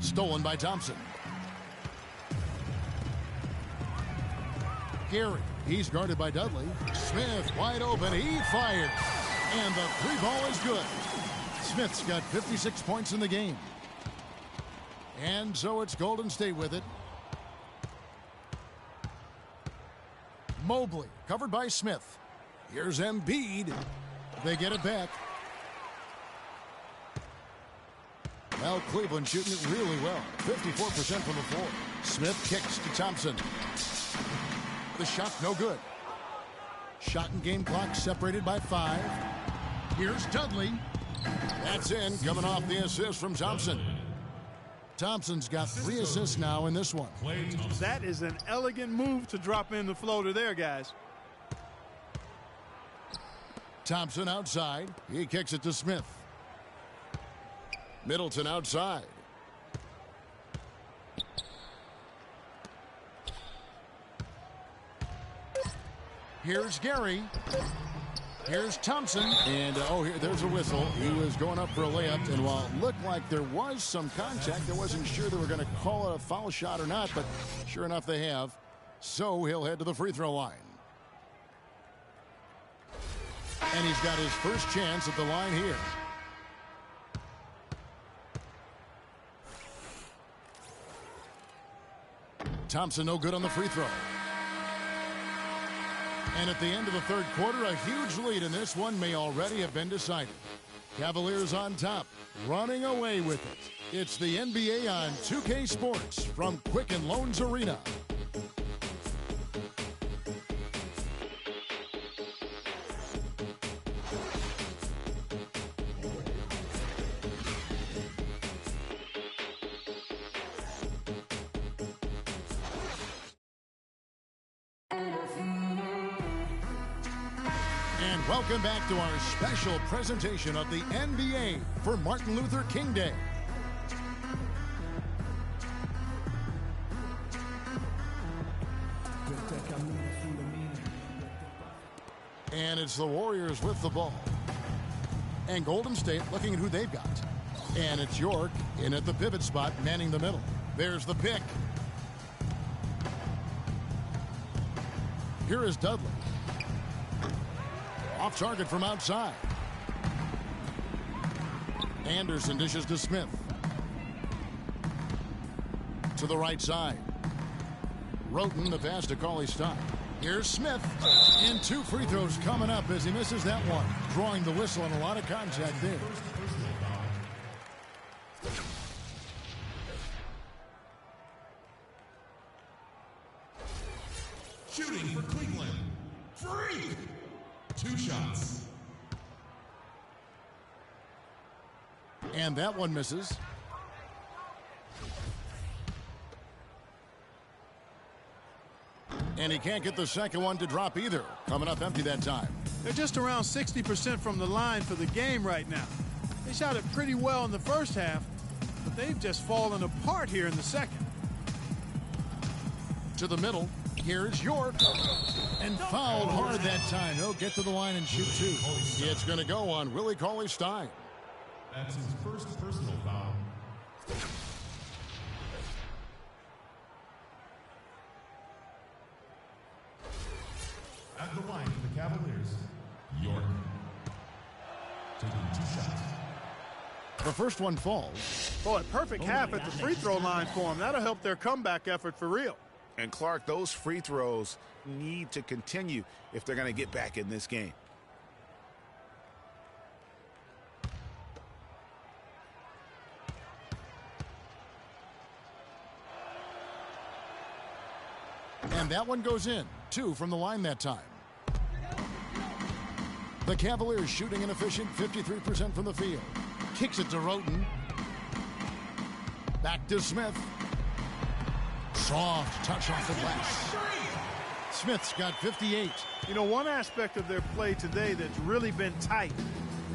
[SPEAKER 5] Stolen by Thompson. Gary, he's guarded by Dudley. Smith wide open, he fires. And the 3 ball is good. Smith's got 56 points in the game. And so it's Golden State with it. Mobley, covered by Smith. Here's Embiid. They get it back. Well, Cleveland shooting it really well. 54% from the floor. Smith kicks to Thompson. The shot no good. Shot and game clock separated by 5. Here's Dudley. That's in, coming off the assist from Thompson. Thompson's got 3 assists now in this one.
[SPEAKER 7] That is an elegant move to drop in the floater there, guys.
[SPEAKER 5] Thompson outside. He kicks it to Smith. Middleton outside. Here's Gary. Here's Thompson. And, there's a whistle. He was going up for a layup. And while it looked like there was some contact, I wasn't sure they were going to call it a foul shot or not. But sure enough, they have. So he'll head to the free throw line. And he's got his first chance at the line here. Thompson no good on the free throw. And at the end of the third quarter, a huge lead in this one may already have been decided. Cavaliers on top, running away with it. It's the NBA on 2K Sports from Quicken Loans Arena. And welcome back to our special presentation of the NBA for Martin Luther King Day. And it's the Warriors with the ball. And Golden State looking at who they've got. And it's York in at the pivot spot, manning the middle. There's the pick. Here is Dudley. Off target from outside. Anderson dishes to Smith. To the right side. Roten the pass to Cauley Stein. Here's Smith. And 2 free throws coming up as he misses that one. Drawing the whistle and a lot of contact there.
[SPEAKER 8] Shooting for Cleveland. Free. 2 shots.
[SPEAKER 5] And that one misses. And he can't get the second one to drop either. Coming up empty that time.
[SPEAKER 7] They're just around 60% from the line for the game right now. They shot it pretty well in the first half, but they've just fallen apart here in the second.
[SPEAKER 5] To the middle. Here's York. And fouled hard that time. He'll get to the line and shoot two. It's going to go on Willie Cauley-Stein.
[SPEAKER 8] That's his first personal foul. At the line for the Cavaliers, York. Taking 2 shots.
[SPEAKER 5] The first one falls.
[SPEAKER 7] Boy, perfect half at the free throw line for them. That'll help their comeback effort for real.
[SPEAKER 6] And Clark, those free throws need to continue if they're going to get back in this game.
[SPEAKER 5] And that one goes in. 2 from the line that time. The Cavaliers shooting an efficient 53% from the field. Kicks it to Roten. Back to Smith. Soft touch off the glass. Smith's got 58.
[SPEAKER 7] You know, one aspect of their play today that's really been tight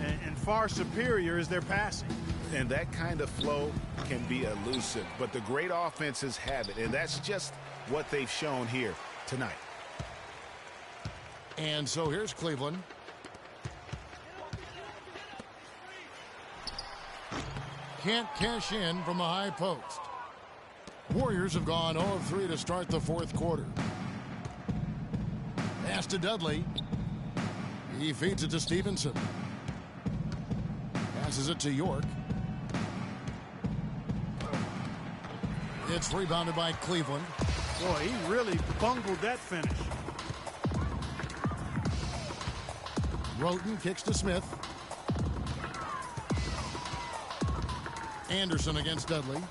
[SPEAKER 7] and far superior is their passing.
[SPEAKER 6] And that kind of flow can be elusive, but the great offenses have it, and that's just what they've shown here tonight.
[SPEAKER 5] And so here's Cleveland. Can't cash in from the high post. Warriors have gone 0 of 3 to start the fourth quarter. Pass to Dudley. He feeds it to Stevenson. Passes it to York. It's rebounded by Cleveland.
[SPEAKER 7] Boy, he really bungled that finish.
[SPEAKER 5] Roten kicks to Smith. Anderson against Dudley.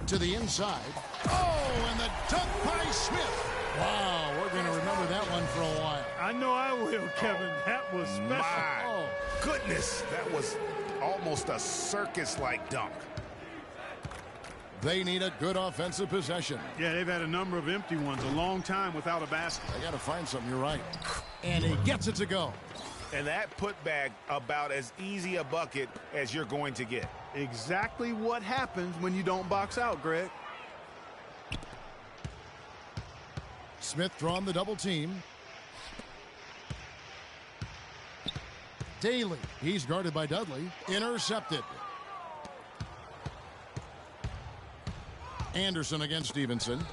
[SPEAKER 5] To the inside. Oh, and the dunk by Smith. Wow, we're going to remember that one for a while.
[SPEAKER 7] I know I will, Kevin. That was special.
[SPEAKER 6] My goodness, that was almost a circus-like dunk.
[SPEAKER 5] They need a good offensive possession.
[SPEAKER 7] Yeah, they've had a number of empty ones, a long time without a basket.
[SPEAKER 5] They got to find something, you're right. And he gets it to go.
[SPEAKER 6] And that putback about as easy a bucket as you're going to get.
[SPEAKER 7] Exactly what happens when you don't box out, Greg.
[SPEAKER 5] Smith drawn the double team. Daly, he's guarded by Dudley. Intercepted. Anderson against Stevenson.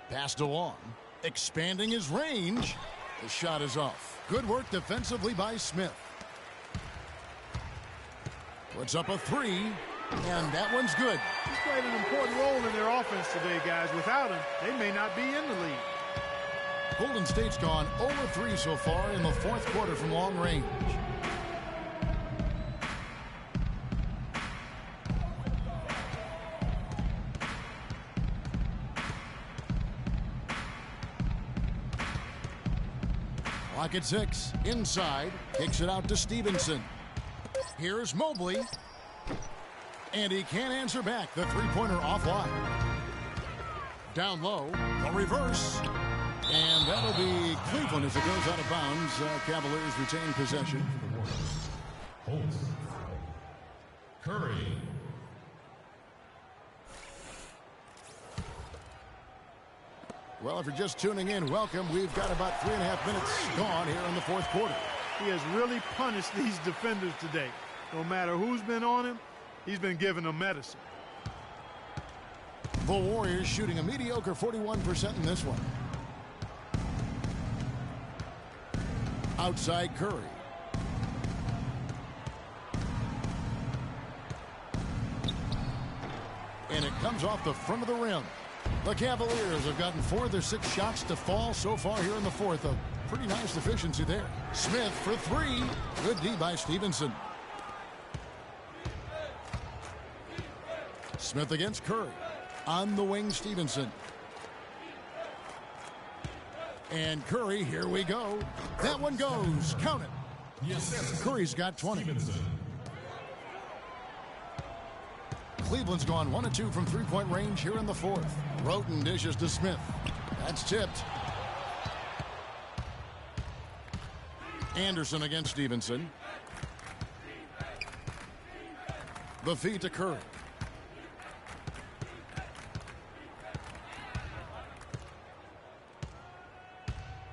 [SPEAKER 5] Passed along. Expanding his range. The shot is off. Good work defensively by Smith. Puts up a 3, and that one's good.
[SPEAKER 7] He's played an important role in their offense today, guys. Without him, they may not be in the lead.
[SPEAKER 5] Golden State's gone 0-3 so far in the fourth quarter from long range. Clock at 6. Inside. Kicks it out to Stevenson. Here's Mobley. And he can't answer back. The three-pointer offline. Down low. A reverse. And that'll be Cleveland as it goes out of bounds. Cavaliers retain possession.
[SPEAKER 8] Holt. Curry.
[SPEAKER 5] Well, if you're just tuning in, welcome. We've got about 3.5 minutes gone here in the fourth quarter.
[SPEAKER 7] He has really punished these defenders today. No matter who's been on him, he's been giving them medicine.
[SPEAKER 5] The Warriors shooting a mediocre 41% in this one. Outside Curry. And it comes off the front of the rim. The Cavaliers have gotten 4 of their 6 shots to fall so far here in the fourth. A pretty nice efficiency there. Smith for 3. Good D by Stevenson. Smith against Curry. On the wing, Stevenson. And Curry, here we go. That one goes. Count it. Curry's got 20. Cleveland's gone 1 of 2 from three-point range here in the fourth. Roten dishes to Smith. That's tipped. Anderson against Stevenson. The feed to Curry.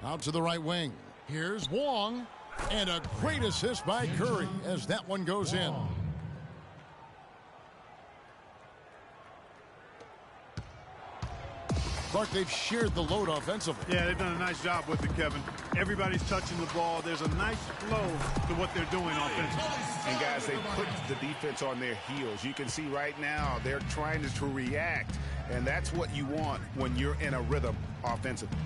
[SPEAKER 5] Out to the right wing. Here's Wong. And a great assist by Curry as that one goes in. Clark, they've shared the load offensively.
[SPEAKER 7] Yeah, they've done a nice job with it, Kevin. Everybody's touching the ball. There's a nice flow to what they're doing offensively.
[SPEAKER 6] And, guys, they put the defense on their heels. You can see right now they're trying to react, and that's what you want when you're in a rhythm offensively.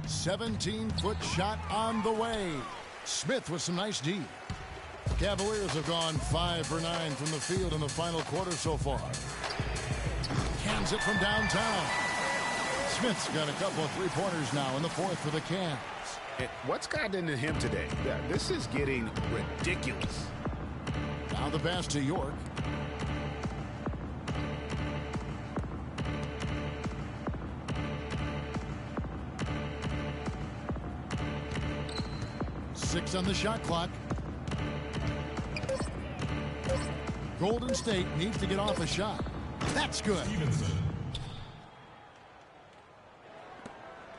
[SPEAKER 5] 17-foot shot on the way. Smith with some nice D. Cavaliers have gone 5 for 9 from the field in the final quarter so far. Cans it from downtown. Smith's got a couple of three-pointers now in the fourth for the Cans.
[SPEAKER 6] And what's gotten into him today? Yeah, this is getting ridiculous.
[SPEAKER 5] Now the pass to York. Six on the shot clock. Golden State needs to get off a shot. That's good.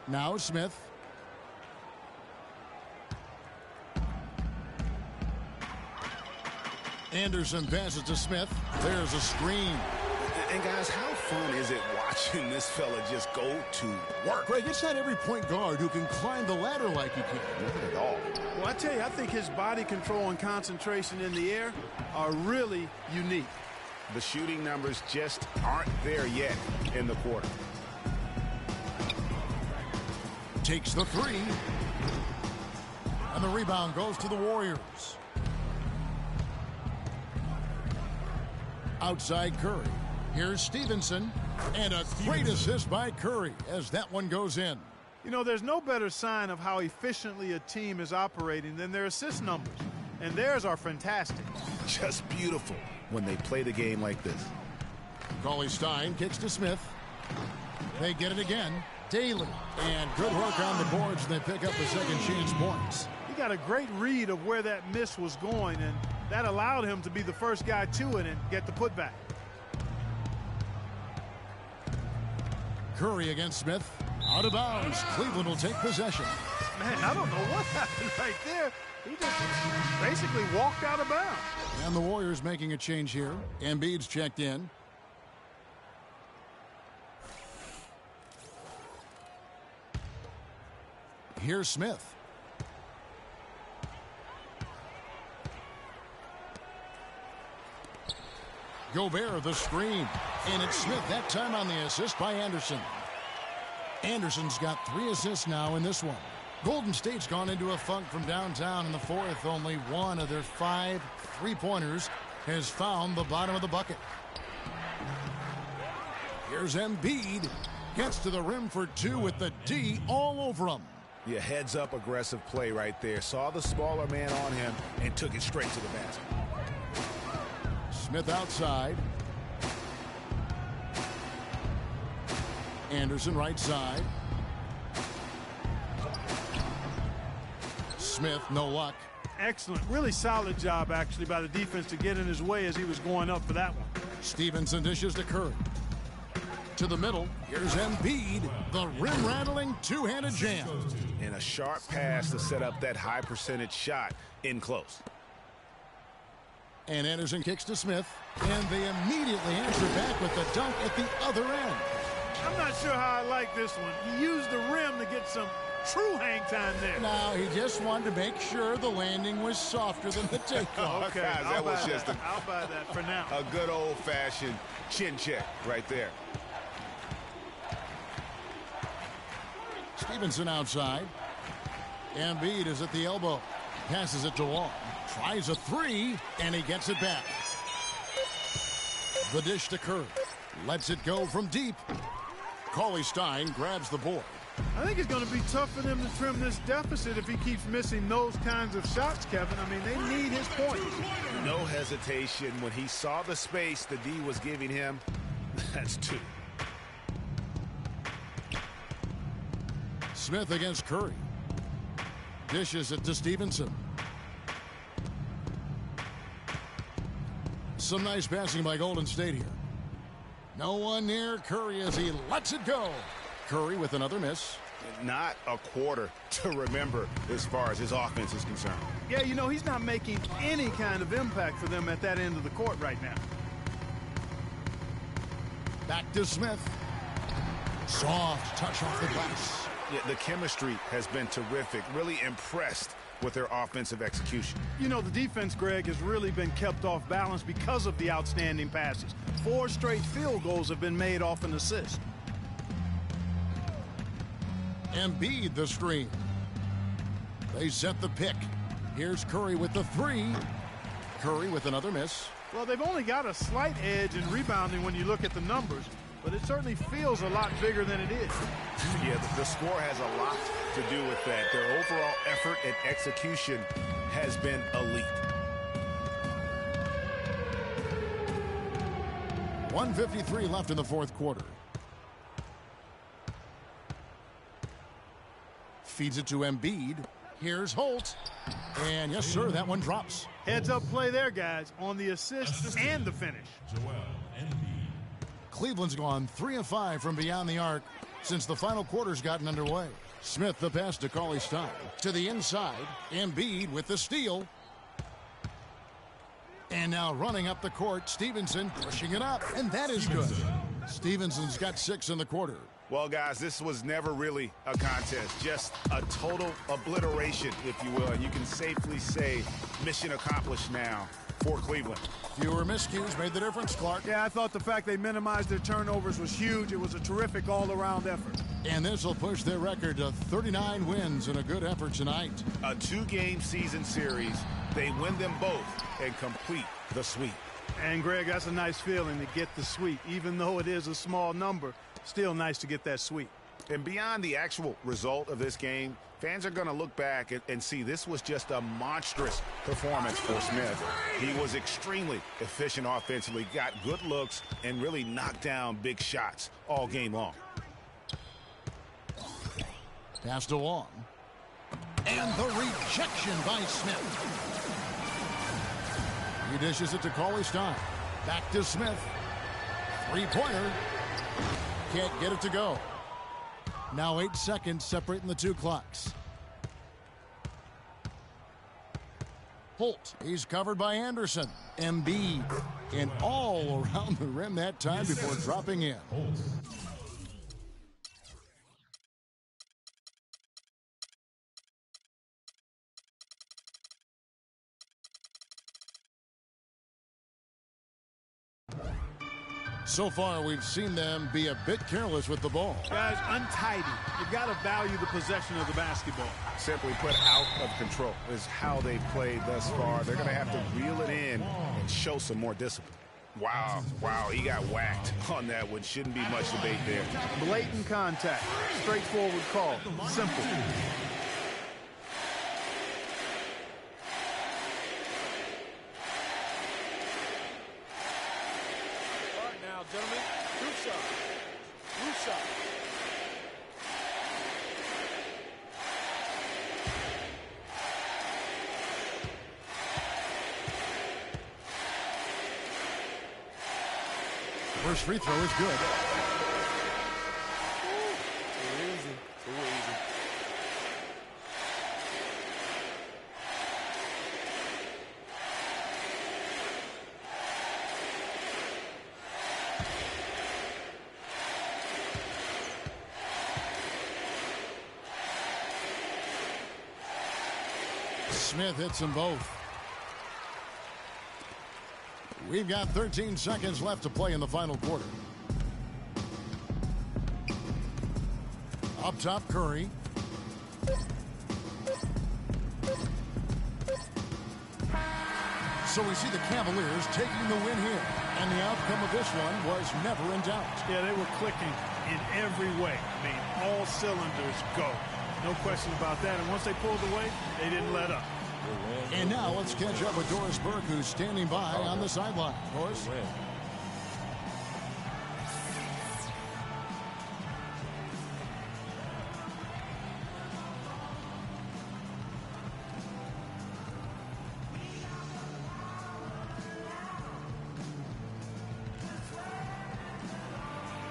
[SPEAKER 5] Now Smith. Anderson passes to Smith. There's a screen.
[SPEAKER 6] And guys, how fun is it watching this fella just go to work?
[SPEAKER 5] Greg, it's not every point guard who can climb the ladder like he can.
[SPEAKER 6] Not at all.
[SPEAKER 7] Well, I tell you, I think his body control and concentration in the air are really unique.
[SPEAKER 6] The shooting numbers just aren't there yet in the quarter.
[SPEAKER 5] Takes the three. And the rebound goes to the Warriors. Outside Curry. Here's Stevenson. And a great assist by Curry as that one goes in.
[SPEAKER 7] You know, there's no better sign of how efficiently a team is operating than their assist numbers. And theirs are fantastic.
[SPEAKER 6] Just beautiful when they play the game like this.
[SPEAKER 5] Cauley-Stein kicks to Smith. They get it again. Daly. And good work on the boards, and they pick up the second chance points.
[SPEAKER 7] He got a great read of where that miss was going, and that allowed him to be the first guy to it and get the putback.
[SPEAKER 5] Curry against Smith. Out of bounds. Cleveland will take possession.
[SPEAKER 7] Man, I don't know what happened right there. He just basically walked out of bounds.
[SPEAKER 5] And the Warriors making a change here. Embiid's checked in. Here's Smith. Gobert the screen. And it's Smith that time on the assist by Anderson. Anderson's got 3 assists now in this one. Golden State's gone into a funk from downtown in the fourth. Only one of their 5 three-pointers has found the bottom of the bucket. Here's Embiid. Gets to the rim for 2 with the D all over him.
[SPEAKER 6] Yeah, heads-up aggressive play right there. Saw the smaller man on him and took it straight to the basket.
[SPEAKER 5] Smith outside. Anderson right side. Smith, no luck.
[SPEAKER 7] Excellent. Really solid job, actually, by the defense to get in his way as he was going up for that one.
[SPEAKER 5] Stevenson dishes to Curry. To the middle. Here's Embiid. The rim-rattling two-handed jam.
[SPEAKER 6] And a sharp pass to set up that high-percentage shot in close.
[SPEAKER 5] And Anderson kicks to Smith. And they immediately answer back with the dunk at the other end.
[SPEAKER 7] I'm not sure how I like this one. He used the rim to get some true hang time there.
[SPEAKER 5] No, he just wanted to make sure the landing was softer than the takeoff.
[SPEAKER 7] Okay,
[SPEAKER 6] guys, that was just
[SPEAKER 7] I'll buy that for now.
[SPEAKER 6] A good old-fashioned chin check right there.
[SPEAKER 5] Stevenson outside. Embiid is at the elbow. Passes it to Wong. Tries a 3, and he gets it back. The dish to Curry. Lets it go from deep. Cauley-Stein grabs the board.
[SPEAKER 7] I think it's going to be tough for them to trim this deficit if he keeps missing those kinds of shots, Kevin. I mean, they need his points.
[SPEAKER 6] No hesitation. When he saw the space the D was giving him, that's 2.
[SPEAKER 5] Smith against Curry. Dishes it to Stevenson. Some nice passing by Golden State here. No one near Curry as he lets it go. Curry with another miss.
[SPEAKER 6] Not a quarter to remember as far as his offense is concerned.
[SPEAKER 7] Yeah, you know, he's not making any kind of impact for them at that end of the court right now.
[SPEAKER 5] Back to Smith. Soft touch off the glass.
[SPEAKER 6] Yeah, the chemistry has been terrific. Really impressed with their offensive execution.
[SPEAKER 7] You know, the defense, Greg, has really been kept off balance because of the outstanding passes. 4 straight field goals have been made off an assist.
[SPEAKER 5] Embiid the screen. They set the pick. Here's Curry with the 3. Curry with another miss.
[SPEAKER 7] Well, they've only got a slight edge in rebounding when you look at the numbers, but it certainly feels a lot bigger than it is.
[SPEAKER 6] Yeah, the score has a lot to do with that. Their overall effort and execution has been elite.
[SPEAKER 5] 1:53 left in the fourth quarter. Feeds it to Embiid. Here's Holt. And yes, sir, that one drops.
[SPEAKER 7] Heads up play there, guys, on the assist and the finish.
[SPEAKER 5] Cleveland's gone 3 of 5 from beyond the arc since the final quarter's gotten underway. Smith the pass to Cauley-Stein. To the inside. Embiid with the steal. And now running up the court, Stevenson pushing it up. And that is good. Stevenson's got 6 in the quarter.
[SPEAKER 6] Well, guys, this was never really a contest, just a total obliteration, if you will. And you can safely say mission accomplished now for Cleveland.
[SPEAKER 5] Fewer miscues made the difference, Clark.
[SPEAKER 7] Yeah, I thought the fact they minimized their turnovers was huge. It was a terrific all-around effort.
[SPEAKER 5] And this will push their record to 39 wins in a good effort tonight.
[SPEAKER 6] A 2-game season series. They win them both and complete the sweep.
[SPEAKER 7] And, Greg, that's a nice feeling to get the sweep. Even though it is a small number, still nice to get that sweep.
[SPEAKER 6] And beyond the actual result of this game, fans are going to look back and see this was just a monstrous performance for Smith. He was extremely efficient offensively, got good looks, and really knocked down big shots all game long.
[SPEAKER 5] Passed along. And the rejection by Smith. He dishes it to Cauley-Stein. Back to Smith. 3-pointer. Can't get it to go. Now 8 seconds separating the 2 clocks. Holt. He's covered by Anderson. Embiid. And all around the rim that time before dropping in. So far, we've seen them be a bit careless with the ball.
[SPEAKER 7] Guys, untidy. You've got to value the possession of the basketball.
[SPEAKER 6] Simply put, out of control is how they've played thus far. They're going to have to reel it in and show some more discipline. Wow, he got whacked on that one. Shouldn't be much debate there.
[SPEAKER 7] Blatant contact. Straightforward call. Simple.
[SPEAKER 9] Gentlemen, group shot. Group shot.
[SPEAKER 5] First free throw is good.
[SPEAKER 9] Too easy. Too easy.
[SPEAKER 5] Smith hits them both. We've got 13 seconds left to play in the final quarter. Up top, Curry. So we see the Cavaliers taking the win here. And the outcome of this one was never in doubt.
[SPEAKER 7] Yeah, they were clicking in every way. I mean, all cylinders go. No question about that. And once they pulled away, they didn't let up.
[SPEAKER 5] And now let's catch up with Doris Burke, who's standing by on the sideline. Doris?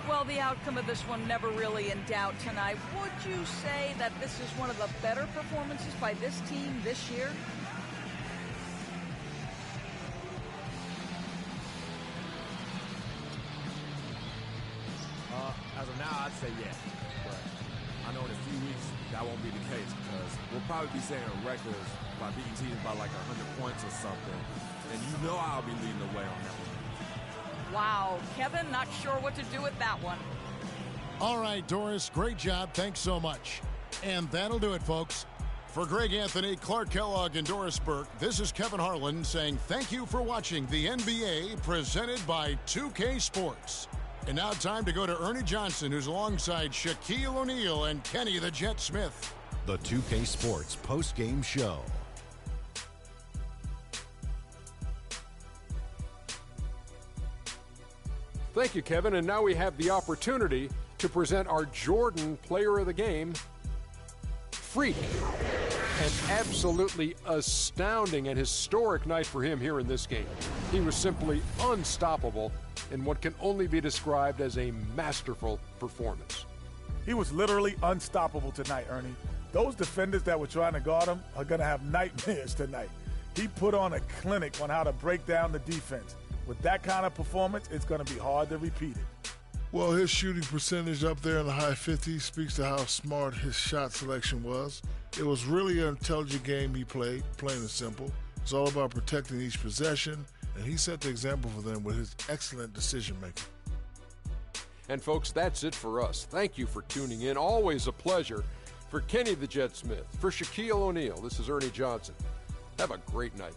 [SPEAKER 11] Well, the outcome of this one never really in doubt tonight. Would you say that this is one of the better performances by this team this year?
[SPEAKER 15] As of now, I'd say yes. But I know in a few weeks that won't be the case because we'll probably be setting records by beating teams by like 100 points or something. And you know I'll be leading the way on that one.
[SPEAKER 11] Wow, Kevin, not sure what to do with that one.
[SPEAKER 5] All right, Doris, great job. Thanks so much. And that'll do it, folks. For Greg Anthony, Clark Kellogg, and Doris Burke, this is Kevin Harlan saying thank you for watching the NBA presented by 2K Sports. And now time to go to Ernie Johnson, who's alongside Shaquille O'Neal and Kenny the Jet Smith.
[SPEAKER 1] The 2K Sports post-game show.
[SPEAKER 2] Thank you, Kevin. And now we have the opportunity to present our Jordan Player of the Game, Freak. An absolutely astounding and historic night for him here in this game. He was simply unstoppable in what can only be described as a masterful performance.
[SPEAKER 4] He was literally unstoppable tonight, Ernie. Those defenders that were trying to guard him are going to have nightmares tonight. He put on a clinic on how to break down the defense. With that kind of performance, it's going to be hard to repeat it.
[SPEAKER 3] Well, his shooting percentage up there in the high 50s speaks to how smart his shot selection was. It was really an intelligent game he played, plain and simple. It's all about protecting each possession, and he set the example for them with his excellent decision-making.
[SPEAKER 2] And folks, that's it for us. Thank you for tuning in. Always a pleasure. For Kenny the Jet Smith, for Shaquille O'Neal, this is Ernie Johnson. Have a great night.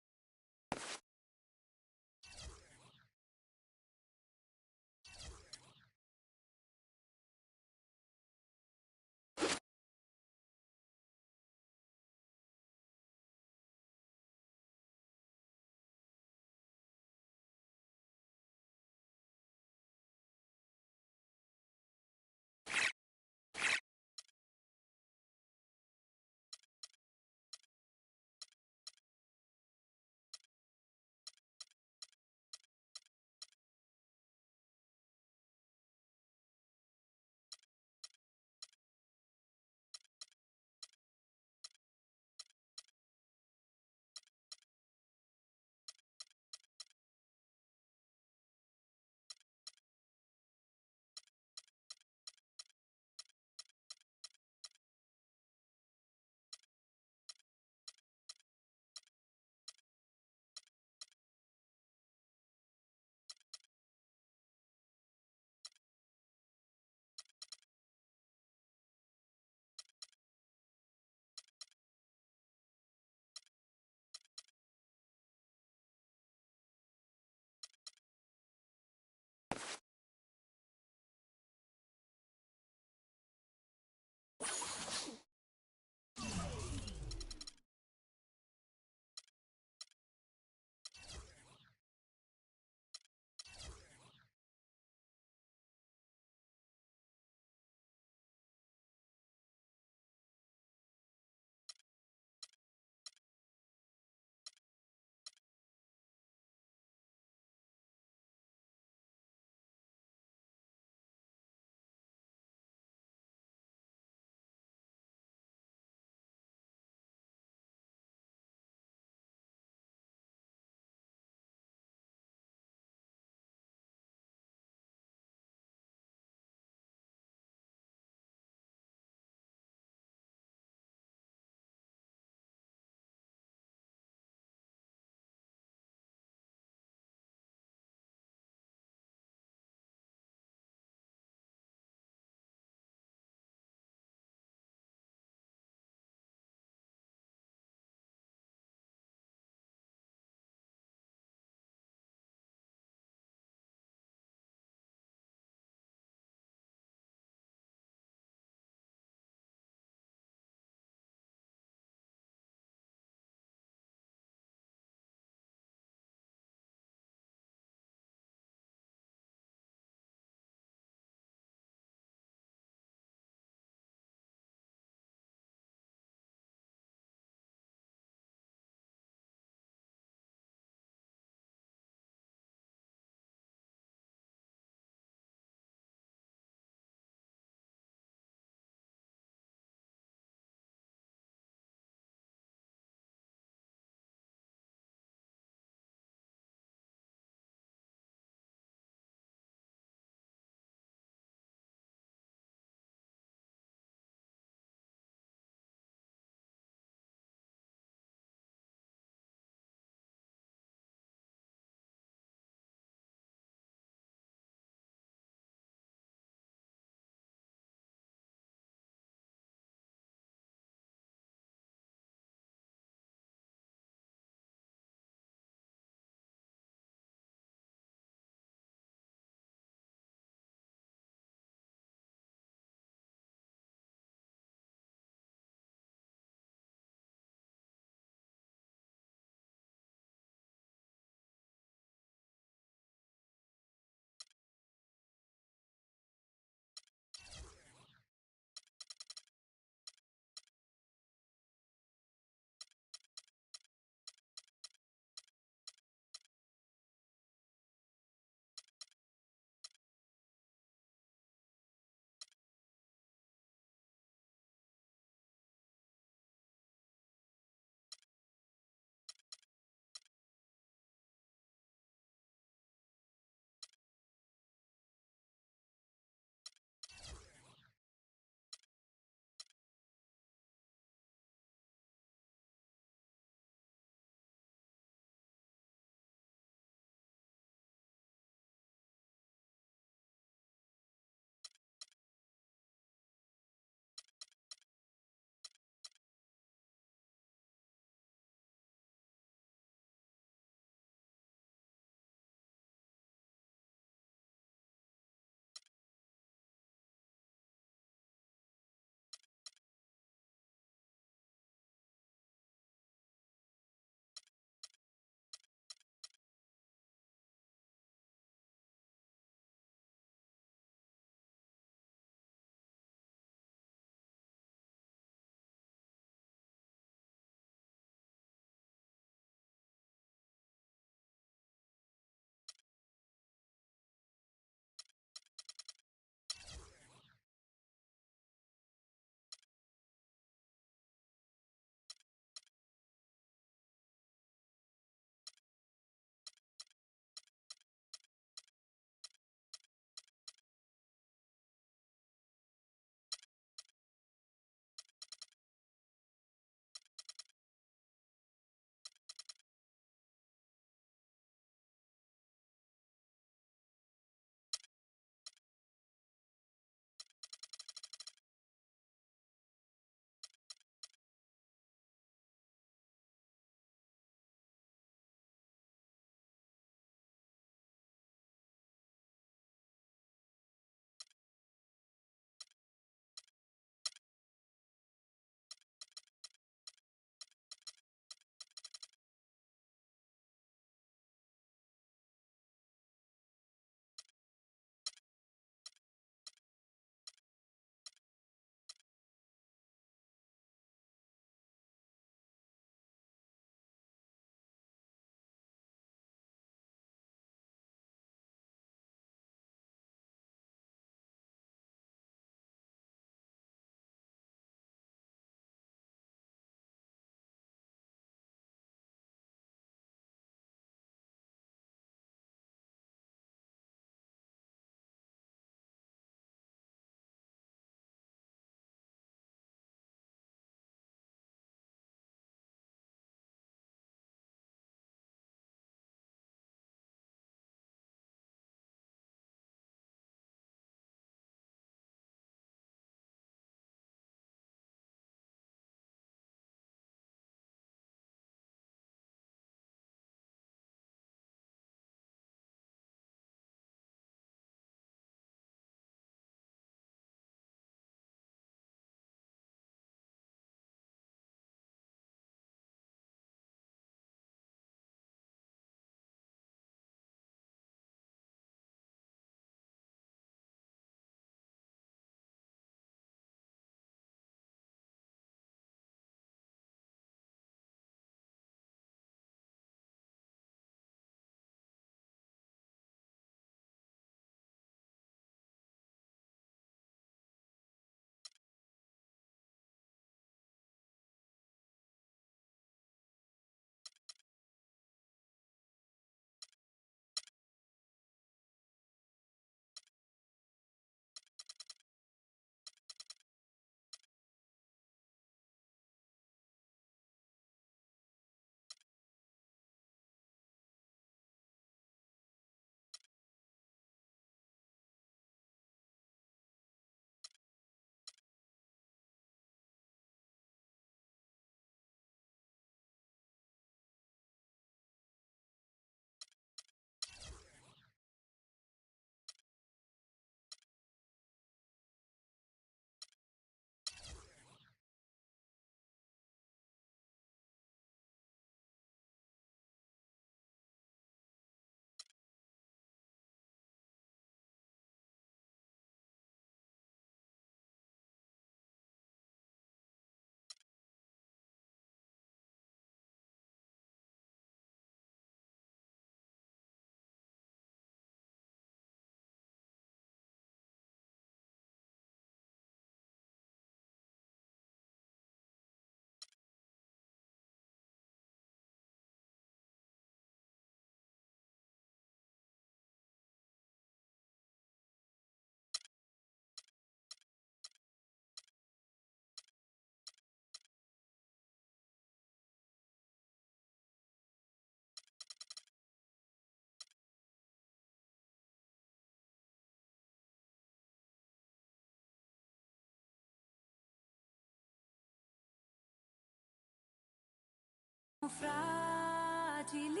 [SPEAKER 16] fragili,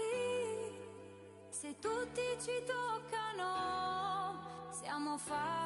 [SPEAKER 16] se tutti ci toccano, siamo fragili.